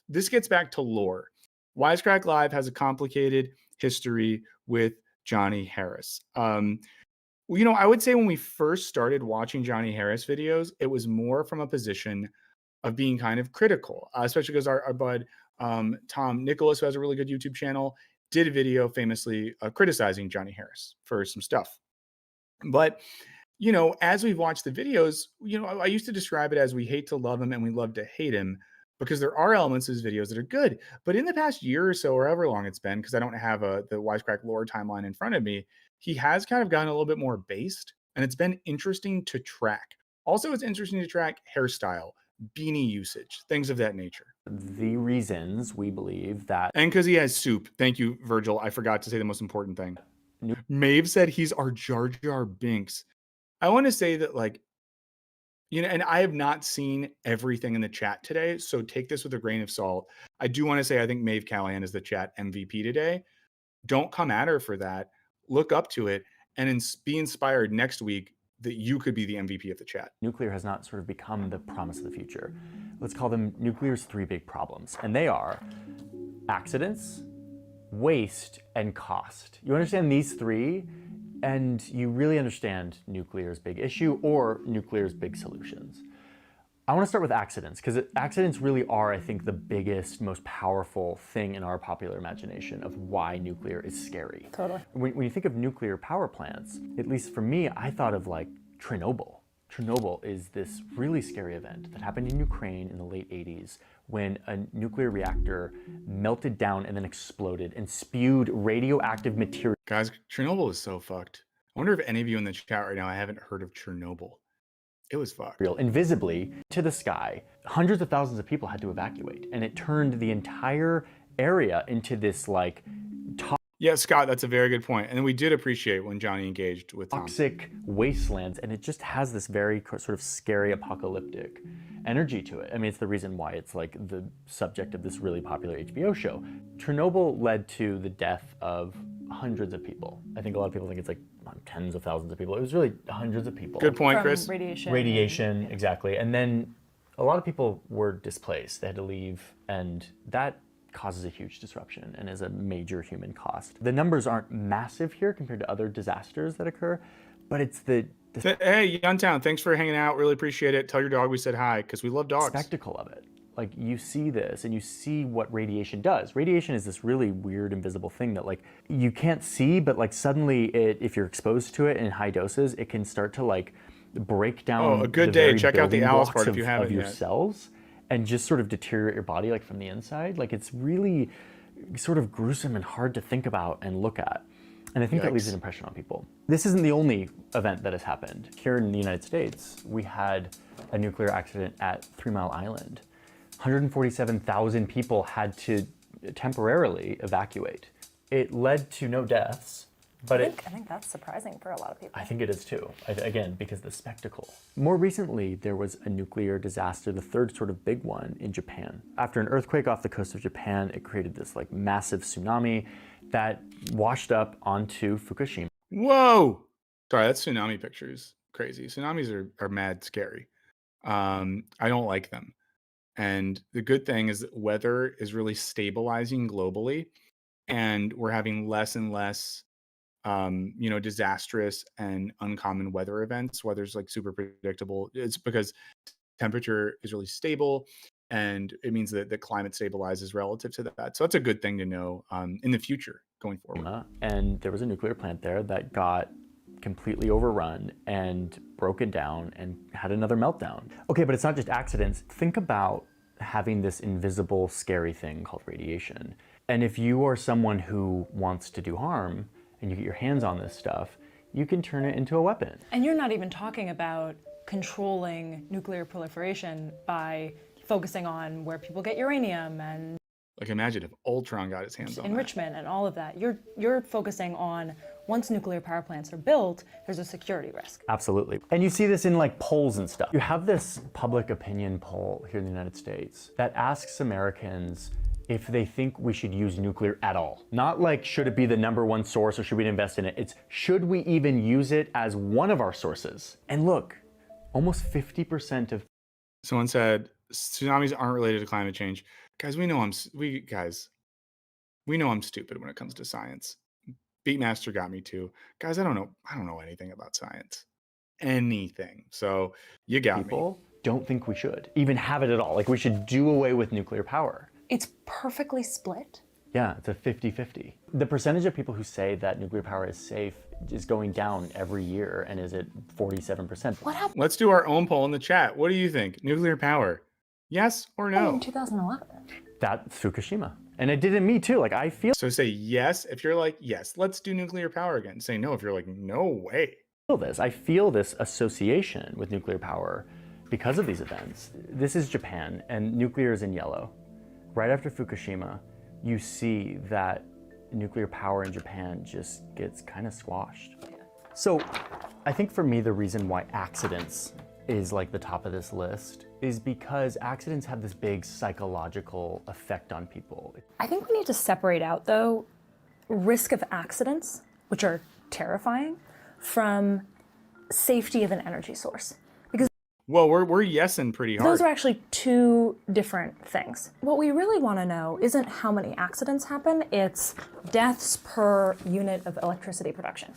this gets back to lore. Wisecrack Live has a complicated history with Johnny Harris. You know, I would say when we first started watching Johnny Harris videos, it was more from a position of being kind of critical, especially because our bud, Tom Nicholas, who has a really good YouTube channel, did a video famously criticizing Johnny Harris for some stuff. But, you know, as we've watched the videos, you know, I used to describe it as we hate to love him and we love to hate him, because there are elements of his videos that are good. But in the past year or so, or however long it's been, because I don't have the Wisecrack lore timeline in front of me, he has kind of gotten a little bit more based, and it's been interesting to track. Also, it's interesting to track hairstyle, beanie usage, things of that nature. The reasons we believe that... And because he has soup. Thank you, Virgil. I forgot to say the most important thing. Maeve said he's our Jar Jar Binks. I want to say that, like, you know, and I have not seen everything in the chat today, so take this with a grain of salt. I do want to say I think Maeve Callahan is the chat MVP today. Don't come at her for that. Look up to it and be inspired next week that you could be the MVP of the chat. Nuclear has not sort of become the promise of the future. Let's call them nuclear's 3 big problems, and they are accidents, waste, and cost. You understand these 3, and you really understand nuclear's big issue or nuclear's big solutions. I want to start with accidents, because accidents really are, I think, the biggest, most powerful thing in our popular imagination of why nuclear is scary. Totally. When you think of nuclear power plants, at least for me, I thought of like Chernobyl. Chernobyl is this really scary event that happened in Ukraine in the late 80s when a nuclear reactor melted down and then exploded and spewed radioactive material. Guys, Chernobyl is so fucked. I wonder if any of you in the chat right now haven't heard of Chernobyl. It was fucked. Invisibly to the sky. Hundreds of thousands of people had to evacuate, and it turned the entire area into this like yeah, Scott, that's a very good point. And we did appreciate when Johnny engaged with toxic wastelands, and it just has this very sort of scary apocalyptic energy to it. I mean, it's the reason why it's like the subject of this really popular HBO show. Chernobyl led to the death of hundreds of people. I think a lot of people think it's like tens of thousands of people. It was really hundreds of people. Good point, Chris. Radiation, exactly. And then a lot of people were displaced. They had to leave, and that causes a huge disruption and is a major human cost. The numbers aren't massive here compared to other disasters that occur, but it's the Hey, Youngtown, thanks for hanging out. Really appreciate it. Tell your dog we said hi because we love dogs. Spectacle of it. Like, you see this and you see what radiation does. Radiation is this really weird invisible thing that, like, you can't see, but like suddenly if you're exposed to it in high doses, it can start to like break down a good the day. very Check out the building Alice blocks part if you haven't of your yet. cells and just sort of deteriorate your body like from the inside. Like, it's really sort of gruesome and hard to think about and look at. And I think that leaves an impression on people. This isn't the only event that has happened. Here in the United States, we had a nuclear accident at 3 Mile Island. 147,000 people had to temporarily evacuate. It led to no deaths, but I think that's surprising for a lot of people. I think it is too, again, because of the spectacle. More recently, there was a nuclear disaster, the third sort of big one in Japan. After an earthquake off the coast of Japan, it created this like massive tsunami that washed up onto Fukushima. Whoa! Sorry, that's tsunami pictures. Crazy. Tsunamis are mad scary. I don't like them. And the good thing is that weather is really stabilizing globally, and we're having less and less, disastrous and uncommon weather events. Weather's like super predictable. It's because temperature is really stable, and it means that the climate stabilizes relative to that. So that's a good thing to know in the future going forward. And there was a nuclear plant there that got completely overrun and broken down and had another meltdown. Okay, but it's not just accidents. Think about having this invisible, scary thing called radiation. And if you are someone who wants to do harm and you get your hands on this stuff, you can turn it into a weapon. And you're not even talking about controlling nuclear proliferation by focusing on where people get uranium and Like, imagine if Ultron got his hands on enrichment and all of that. You're focusing on once nuclear power plants are built, there's a security risk. Absolutely. And you see this in like polls and stuff. You have this public opinion poll here in the United States that asks Americans if they think we should use nuclear at all. Not like, should it be the #1 source or should we invest in it? It's, should we even use it as one of our sources? And look, almost 50% of... Someone said, tsunamis aren't related to climate change. Guys, we know I'm stupid when it comes to science. Beatmaster got me too. Guys, I don't know anything about science. Anything. So you got people don't think we should even have it at all. Like, we should do away with nuclear power. It's perfectly split. Yeah, it's a 50-50. The percentage of people who say that nuclear power is safe is going down every year and is at 47%. What happened? Let's do our own poll in the chat. What do you think? Nuclear power? Yes or no? In 2011. That's Fukushima. And it did in me too. Like, I feel... So say yes if you're like, yes, let's do nuclear power again. Say no if you're like, no way. I feel this association with nuclear power because of these events. This is Japan, and nuclear is in yellow. Right after Fukushima, you see that nuclear power in Japan just gets kind of squashed. So I think for me, the reason why accidents is like the top of this list is because accidents have this big psychological effect on people. I think we need to separate out, though, risk of accidents, which are terrifying, from safety of an energy source. Because well, we're yesing pretty hard. those are actually two different things. What we really want to know isn't how many accidents happen, it's deaths per unit of electricity production.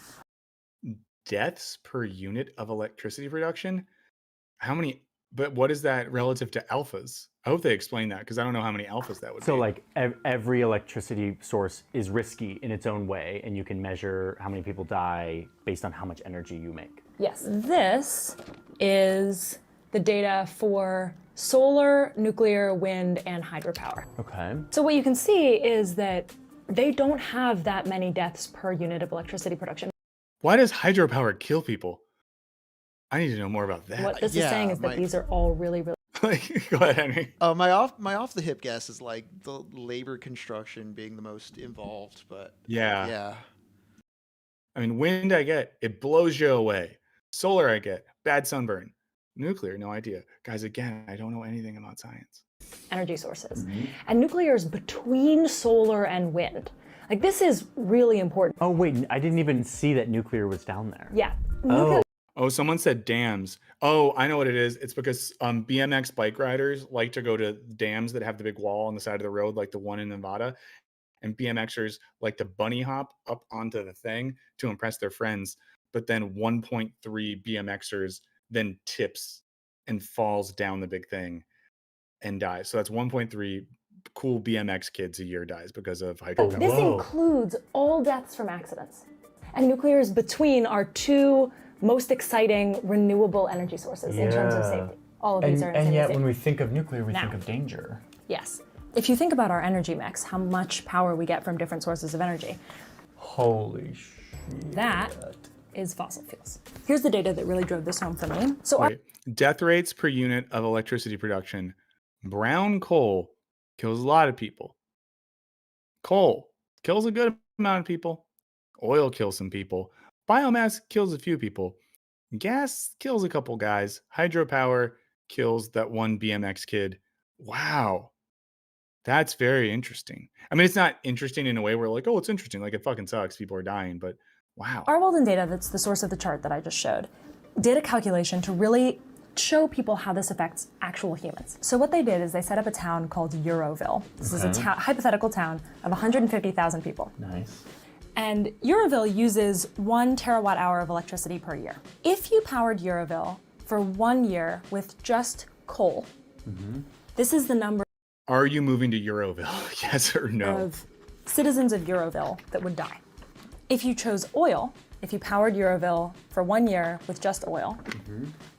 Deaths per unit of electricity production? How many? But what is that relative to alphas? I hope they explain that, because I don't know how many alphas that would be. So like every electricity source is risky in its own way, and you can measure how many people die based on how much energy you make. Yes, this is the data for solar, nuclear, wind, and hydropower. Okay. So what you can see is that they don't have that many deaths per unit of electricity production. Why does hydropower kill people? I need to know more about that. What this is saying is that these are all really, really... Go ahead, Henry. My off the hip guess is like the labor construction being the most involved, but yeah. I mean, wind, I get it blows you away. Solar, I get bad sunburn. Nuclear, no idea. Guys, again, I don't know anything about science. Energy sources. And nuclear is between solar and wind. Like, this is really important. Oh, wait, I didn't even see that nuclear was down there. Yeah. Oh, someone said dams. Oh, I know what it is. It's because BMX bike riders like to go to dams that have the big wall on the side of the road, like the one in Nevada. And BMXers like to bunny hop up onto the thing to impress their friends but then 1.3 BMXers then tips and falls down the big thing and dies. So that's 1.3 cool BMX kids a year dies because of hydropower. This includes all deaths from accidents. And nuclear is between our two most exciting renewable energy sources in terms of safety. All of these are And yet safe. when we think of nuclear, we think of danger. Yes. If you think about our energy mix, how much power we get from different sources of energy. Holy shit. That is fossil fuels. Here's the data that really drove this home for me. So Wait, death rates per unit of electricity production. Brown coal kills a lot of people. Coal kills a good amount of people. Oil kills some people. Biomass kills a few people. Gas kills a couple guys. Hydropower kills that one BMX kid. Wow. That's very interesting. I mean, it's not interesting in a way where like, oh, it's interesting. Like, it fucking sucks. People are dying. But wow. Our Walden data, that's the source of the chart that I just showed, did a calculation to really show people how this affects actual humans. So what they did is they set up a town called Euroville. This is a hypothetical town of 150,000 people. Nice. And Euroville uses 1 terawatt hour of electricity per year. If you powered Euroville for 1 year with just coal, this is the number Are you moving to Euroville? Yes or no? of citizens of Euroville that would die. If you chose oil, if you powered Euroville for 1 year with just oil,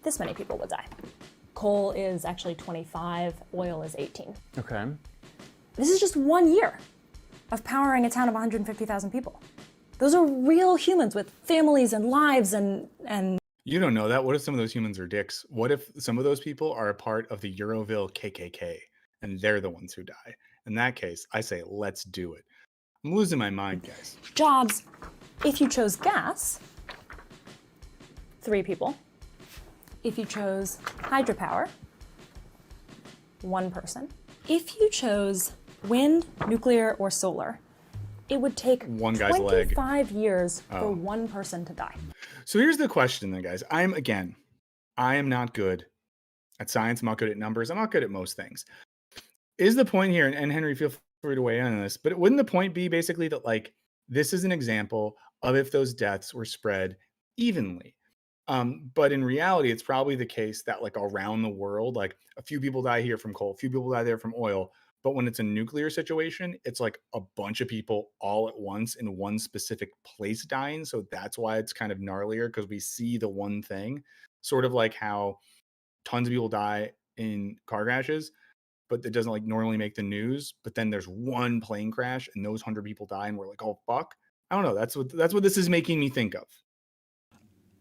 this many people would die. Coal is actually 25, oil is 18. Okay. This is just 1 year of powering a town of 150,000 people. Those are real humans with families and lives and You don't know that. What if some of those humans are dicks? What if some of those people are a part of the Euroville KKK and they're the ones who die? In that case, I say, let's do it. I'm losing my mind, guys. jobs. If you chose gas, 3 people. If you chose hydropower, 1 person. If you chose wind, nuclear, or solar, it would take One guy's leg. 25 years Oh. for 1 person to die. So here's the question then, guys. I am not good at science. I'm not good at numbers. I'm not good at most things. Is the point here, and Henry, feel free to weigh in on this, but wouldn't the point be basically that like, this is an example of if those deaths were spread evenly? But in reality, it's probably the case that like around the world, like a few people die here from coal, a few people die there from oil. But when it's a nuclear situation, it's like a bunch of people all at once in one specific place dying. So that's why it's kind of gnarlier, because we see the one thing, sort of like how tons of people die in car crashes, but it doesn't like normally make the news. But then there's one plane crash and those 100 people die and we're like, oh, fuck. I don't know. That's what this is making me think of.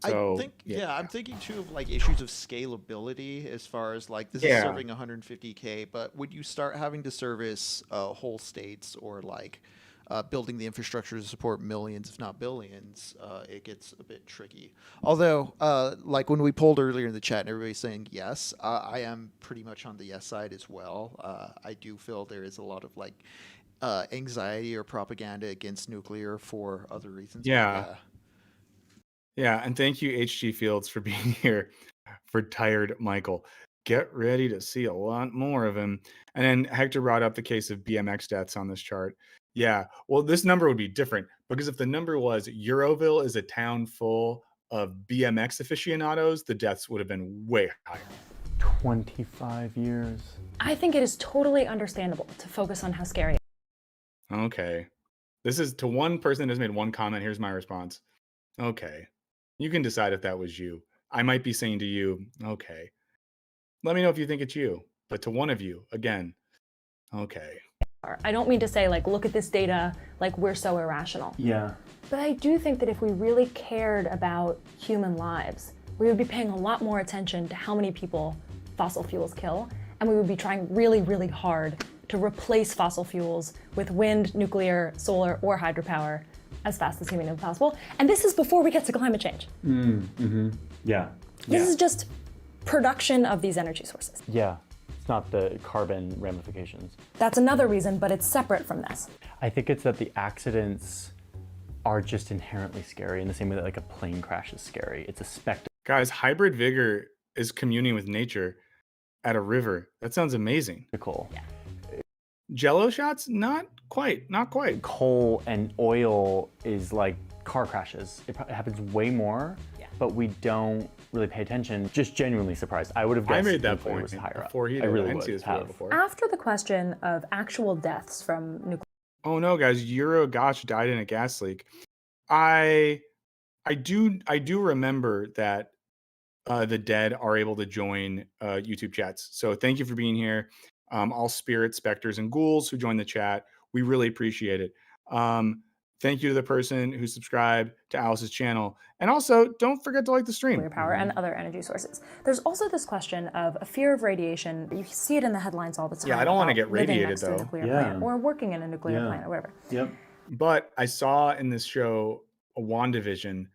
So, I think, I'm thinking too of like issues of scalability as far as like this is serving 150K, but would you start having to service whole states or like building the infrastructure to support millions, if not billions, it gets a bit tricky. Although, like when we polled earlier in the chat and everybody's saying yes, I am pretty much on the yes side as well. I do feel there is a lot of like anxiety or propaganda against nuclear for other reasons. Yeah, and thank you, HG Fields, for being here for Tired Michael. Get ready to see a lot more of him. And then Hector brought up the case of BMX deaths on this chart. Yeah, well, this number would be different because if the number was Euroville is a town full of BMX aficionados, the deaths would have been way higher. 25 years. I think it is totally understandable to focus on how scary it is. Okay. This is to one person that has made one comment. Here's my response. Okay. You can decide if that was you. I might be saying to you, okay. Let me know if you think it's you. But to one of you, again, okay. I don't mean to say like, look at this data, like we're so irrational. Yeah. But I do think that if we really cared about human lives, we would be paying a lot more attention to how many people fossil fuels kill, and we would be trying really, really hard to replace fossil fuels with wind, nuclear, solar, or hydropower as fast as humanly possible. And this is before we get to climate change. Yeah. This is just production of these energy sources. Yeah. It's not the carbon ramifications. That's another reason, but it's separate from this. I think it's that the accidents are just inherently scary in the same way that like a plane crash is scary. It's a spectacle. Guys, hybrid vigor is communing with nature at a river. That sounds amazing. Cool. Yeah. Jello shots? Not quite. Coal and oil is like car crashes. It happens way more, but we don't really pay attention. Just genuinely surprised. I would have guessed I made that nuclear point was higher up. before he did. I really didn't see would this video have. before. After the question of actual deaths from nuclear. Oh no, guys! Eurogosh died in a gas leak. I do remember that the dead are able to join YouTube chats. So thank you for being here. All spirits, specters, and ghouls who joined the chat. We really appreciate it. Thank you to the person who subscribed to Alice's channel. And also, don't forget to like the stream. Nuclear power and other energy sources. There's also this question of a fear of radiation. You see it in the headlines all the time. Yeah, I don't want to about get living radiated next to a though. nuclear plant or working in a nuclear plant or whatever. Yep. But I saw in this show, a WandaVision,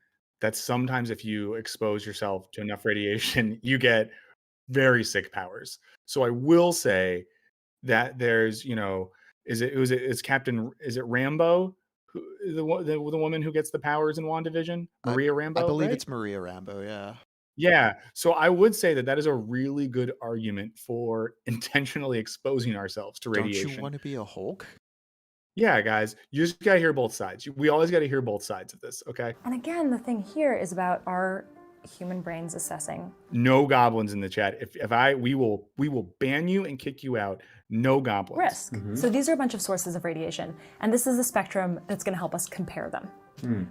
that sometimes if you expose yourself to enough radiation, you get very sick powers. So I will say that there's, is Captain, is it Rambo? The woman who gets the powers in WandaVision? Maria Rambo? I believe right? it's Maria Rambo, yeah. Yeah. So I would say that is a really good argument for intentionally exposing ourselves to radiation. Don't you want to be a Hulk? Yeah, guys, you just got to hear both sides. We always got to hear both sides of this, okay? And again, the thing here is about our human brains assessing. No goblins in the chat. We will ban you and kick you out. No goblins. Risk. So these are a bunch of sources of radiation, and this is a spectrum that's going to help us compare them.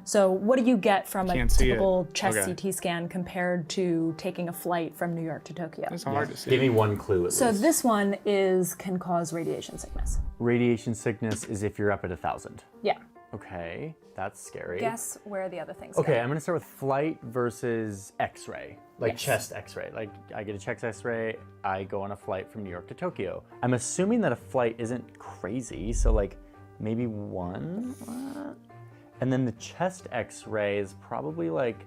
So what do you get from a Can't see it. typical chest Okay. CT scan compared to taking a flight from New York to Tokyo? It's hard to see. Give me one clue at So least. this one can cause radiation sickness. Radiation sickness is if you're up at 1,000. Yeah. Okay, that's scary. Guess where the other things Okay, go. I'm gonna start with flight versus X-ray, like Yes. chest X-ray. Like I get a chest X-ray, I go on a flight from New York to Tokyo. I'm assuming that a flight isn't crazy, so like maybe one, and then the chest X-ray is probably like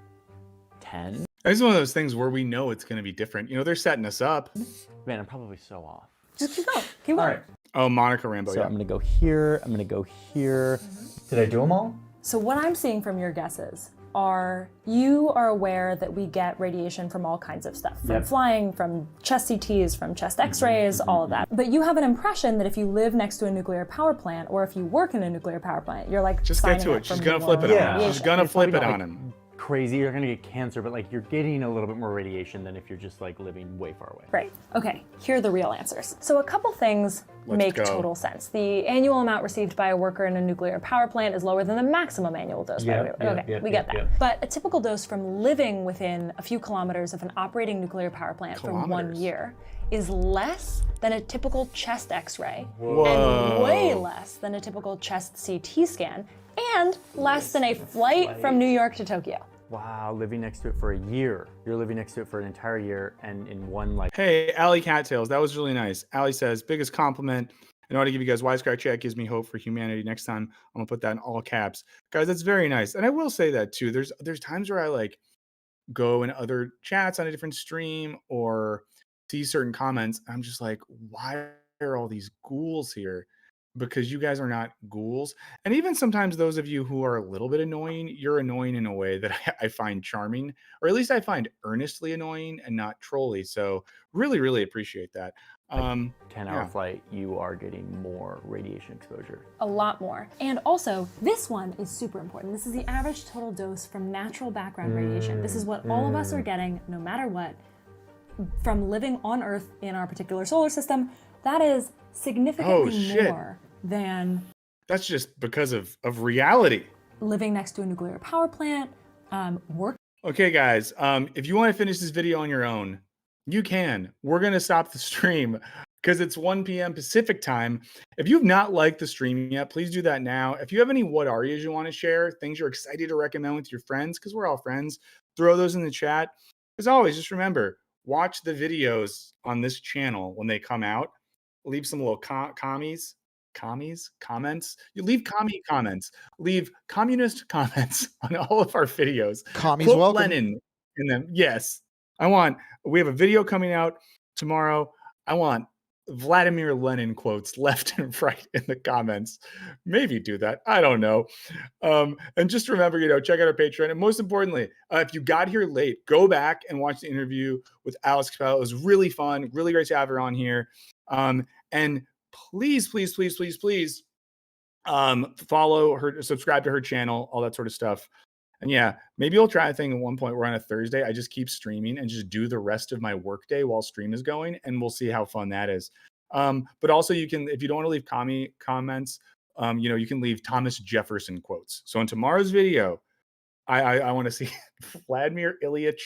10. It's one of those things where we know it's going to be different. They're setting us up. Man, I'm probably so off. Just keep going. Keep going. Oh, Monica Rambo. So yeah. I'm gonna go here. I'm gonna go here. Did I do them all? So what I'm seeing from your guesses are you are aware that we get radiation from all kinds of stuff, from Yep. flying, from chest CTs, from chest x-rays, all of that. But you have an impression that if you live next to a nuclear power plant or if you work in a nuclear power plant, you're like Just signing get to up it. for She's going to more flip it on him. radiation. She's going to It's flip probably it not, on like, him. Crazy, you're gonna get cancer, but like you're getting a little bit more radiation than if you're just like living way far away. Right. Okay, here are the real answers. So a couple things Let's make go. total sense. The annual amount received by a worker in a nuclear power plant is lower than the maximum annual dose. We get that. But a typical dose from living within a few kilometers of an operating nuclear power plant for 1 Kilometers. year is less than a typical chest x-ray Whoa. and way less than a typical chest CT scan and less than a flight from New York to Tokyo. Wow, living next to it for a year. You're living next to it for an entire year and in one like. Hey, Allie Cattails, that was really nice. Allie says, biggest compliment. In order to give you guys Wisecrack chat gives me hope for humanity. Next time, I'm gonna put that in all caps. Guys, that's very nice. And I will say that too. There's times where I like go in other chats on a different stream or see certain comments. I'm just like, why are all these ghouls here? Because you guys are not ghouls. And even sometimes those of you who are a little bit annoying, you're annoying in a way that I find charming, or at least I find earnestly annoying and not trolly. So really, really appreciate that. 10-hour flight, you are getting more radiation exposure. A lot more. And also, this one is super important. This is the average total dose from natural background radiation. This is what all of us are getting, no matter what, from living on Earth in our particular solar system. That is significantly more than that's just because of reality. Living next to a nuclear power plant, work. Okay, guys, if you want to finish this video on your own, you can. We're going to stop the stream because it's 1 p.m. Pacific time. If you've not liked the stream yet, please do that now. If you have any what areas you want to share, things you're excited to recommend with your friends, because we're all friends, throw those in the chat. As always, just remember, watch the videos on this channel when they come out. Leave some little comments. You leave comments. Leave communist comments on all of our videos. Commies Quote welcome. Lenin in them. Yes. We have a video coming out tomorrow. I want Vladimir Lenin quotes left and right in the comments. Maybe do that. I don't know. And just remember, check out our Patreon. And most importantly, if you got here late, go back and watch the interview with Alice Cappelle. It was really fun. Really great to have her on here. And please, please, please, please, please Follow her, subscribe to her channel, all that sort of stuff. And yeah, maybe I'll try a thing at one point where on a Thursday, I just keep streaming and just do the rest of my workday while stream is going. And we'll see how fun that is. But also you can, if you don't want to leave comments, you can leave Thomas Jefferson quotes. So in tomorrow's video, I want to see Vladimir Ilyich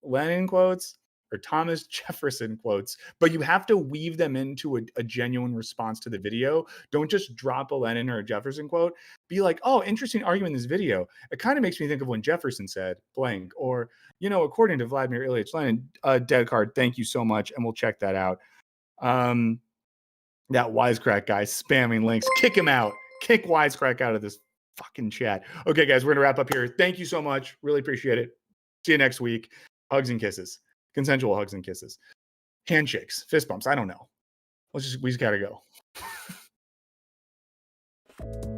Lenin quotes or Thomas Jefferson quotes, but you have to weave them into a genuine response to the video. Don't just drop a Lenin or a Jefferson quote. Be like, oh, interesting argument in this video. It kind of makes me think of when Jefferson said blank, or, according to Vladimir Ilyich Lenin, Dead Card, thank you so much. And we'll check that out. That Wisecrack guy spamming links, kick him out. Kick Wisecrack out of this fucking chat. Okay, guys, we're going to wrap up here. Thank you so much. Really appreciate it. See you next week. Hugs and kisses. Consensual hugs and kisses. Handshakes. Fist bumps. I don't know. We just got to go.